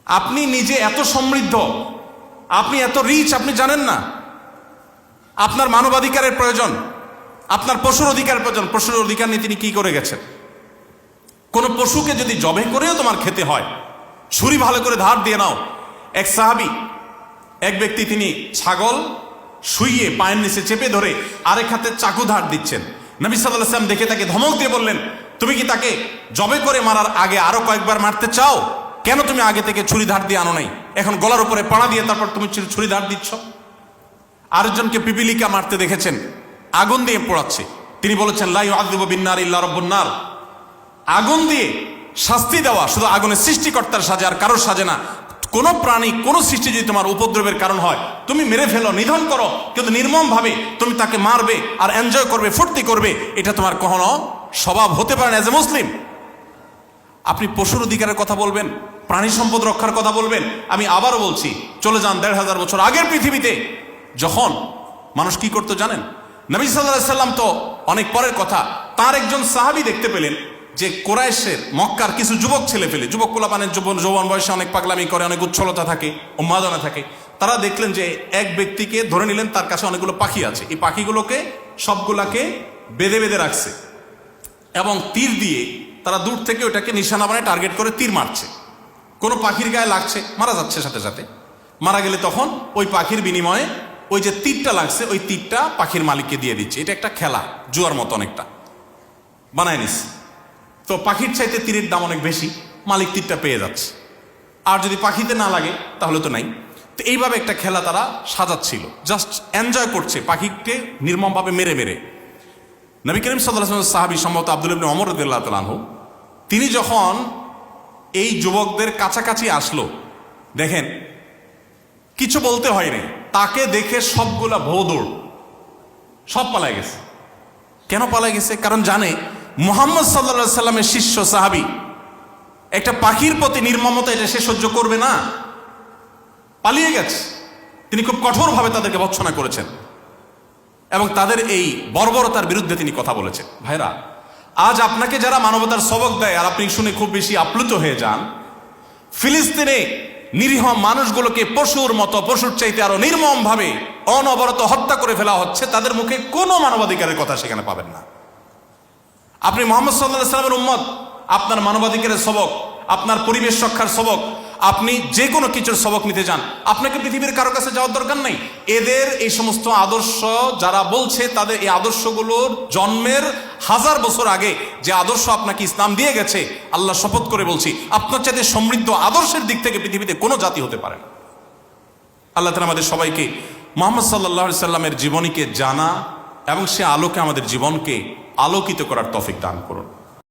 আপনি নিজে এত সমৃদ্ধ, আপনি এত রিচ, আপনি জানেন না আপনার মানবাধিকারের প্রয়োজন, আপনার পশুর অধিকারের প্রয়োজন। পশুর অধিকার নিয়ে তিনি কি করে গেছেন? কোন পশুকে যদি জবে করেও তোমার খেতে হয়, ছুরি ভালো করে ধার দিয়ে নাও। এক সাহাবী, এক ব্যক্তি, তিনি ছাগল শুইয়ে পায়ের নিচে চেপে ধরে আরেক হাতে চাকু ধার দিচ্ছেন। নবী সাল্লাল্লাহু আলাইহি ওয়াসাল্লাম দেখে তাকে ধমক দিয়ে বললেন, তুমি কি তাকে জবে করে মারার আগে আরো কয়েকবার মারতে চাও? কেন তুমি আগে থেকে ছুরি ধার দিয়ে আনো নাই? এখন গলার উপরে পাড়া দিয়ে তারপর তুমি ছুরি ধার দিচ্ছ। আরেকজনকে পিপিলিকা মারতে দেখেছেন, আগুন দিয়ে পোড়াচ্ছে। তিনি বলেছেন, লা ইউআযযিবু বিন-নার ইল্লা রাব্বুন নার। আগুন দিয়ে শাস্তি দেওয়া শুধু আগুনের সৃষ্টিকর্তার সাজে, আর কারোর সাজে না। কোন প্রাণী, কোন সৃষ্টি যদি তোমার উপদ্রবের কারণ হয়, তুমি মেরে ফেলো, নিধন করো, কিন্তু নির্মম ভাবে তুমি তাকে মারবে আর এনজয় করবে, ফুর্তি করবে, এটা তোমার কখনো স্বভাব হতে পারে না এজ এ মুসলিম। আপনি পশুর অধিকারের কথা বলবেন, প্রাণী সম্পদ রক্ষার কথা বলবেন। আমি আবারও বলছি, চলে যান ১৫০০ বছর আগের পৃথিবীতে, যখন মানুষ কি করতো জানেন? নবী সাল্লাল্লাহু আলাইহি সাল্লাম তো অনেক পরের কথা, তার একজন সাহাবী দেখতে পেলেন যে কুরাইশের, মক্কার কিছু যুবক ছেলে ফেলে, যুবক পোলাপানের যৌবন বয়সে অনেক পাগলামি করে, অনেক উচ্ছলতা থাকে, উন্মাদনা থাকে। তারা দেখলেন যে এক ব্যক্তিকে ধরে নিলেন, তার কাছে অনেকগুলো পাখি আছে, এই পাখিগুলোকে সবগুলাকে বেঁধে বেঁধে রাখছে এবং তীর দিয়ে তারা দূর থেকে ওটাকে নিশানা বানায় টার্গেট করে তীর মারছে। কোনো পাখির গায়ে লাগছে, মারা যাচ্ছে সাথে সাথে। মারা গেলে তখন ওই পাখির বিনিময়ে ওই যে তীরটা লাগছে, ওই তীরটা পাখির মালিককে দিয়ে দিচ্ছে। এটা একটা খেলা, জুয়ার মতো অনেকটা বানায় নিস। তো পাখির চাইতে তীরের দাম অনেক বেশি, মালিক তীরটা পেয়ে যাচ্ছে। আর যদি পাখিতে না লাগে তাহলে তো নাই। তো এইভাবে একটা খেলা তারা সাজাচ্ছিল, জাস্ট এনজয় করছে, পাখিকে নির্মমভাবে মেরে মেরে। নবী করিম সাল্লাল্লাহু আলাইহি ওয়াসাল্লাম সাহাবী, সম্ভবত আব্দুল্লাহ ইবনে ওমর রাদিয়াল্লাহু তাআলা আনহু, তিনি যখন এই যুবকদের কাছাকাছি আসলো, দেখেন কিছু বলতে হয়নি, তাকে দেখে সবগুলা ভৌদৌড়, সব পালায় গেছে। কেন পালায় গেছে? কারণ জানে মুহাম্মদ সাল্লাল্লাহু আলাইহি সাল্লামের শিষ্য সাহাবী একটা পাখির প্রতি নির্মমতা, এটা সে সহ্য করবে না, পালিয়ে গেছে। তিনি খুব কঠোরভাবে তাদেরকে ভৎসনা করেছেন এবং তাদের এই বর্বরতার বিরুদ্ধে তিনি কথা বলেছেন। ভাইরা, আজ আপনাকে যারা মানবতার সবক দেয় আর আপনি শুনে খুব বেশি আপ্লুত হয়ে যান, ফিলিস্তিনে নিরীহ মানুষগুলোকে পশুর মতো, পশুর চাইতে আরো নির্মম ভাবে অনবরত হত্যা করে ফেলা হচ্ছে, তাদের মুখে কোনো মানবাধিকারের কথা সেখানে পাবেন না। আপনি মুহাম্মদ সাল্লাল্লাহু আলাইহি ওয়াসাল্লামের উম্মত, আপনার মানবাধিকারের সবক, আপনার পরিবেশ রক্ষার সবক, আপনি যে কোনো কিছুর সবক নিতে যান, আপনাকে পৃথিবীর কারো কাছে যাওয়ার দরকার নাই। এদের এই সমস্ত আদর্শ যারা বলছে, তাদের এই আদর্শগুলোর জন্মের 1000 বছর আগে যে আদর্শ আপনাকে ইসলাম দিয়ে গেছে, আল্লাহ শপথ করে বলছি, আপনার চাইতে সমৃদ্ধ আদর্শের দিক থেকে পৃথিবীতে কোনো জাতি হতে পারে না। আল্লাহ তাআলা আমাদের সবাইকে মুহাম্মদ সাল্লাল্লাহু আলাইহি সাল্লামের জীবনীকে জানা এবং সে আলোকে আমাদের জীবনকে আলোকিত করার তৌফিক দান করুন।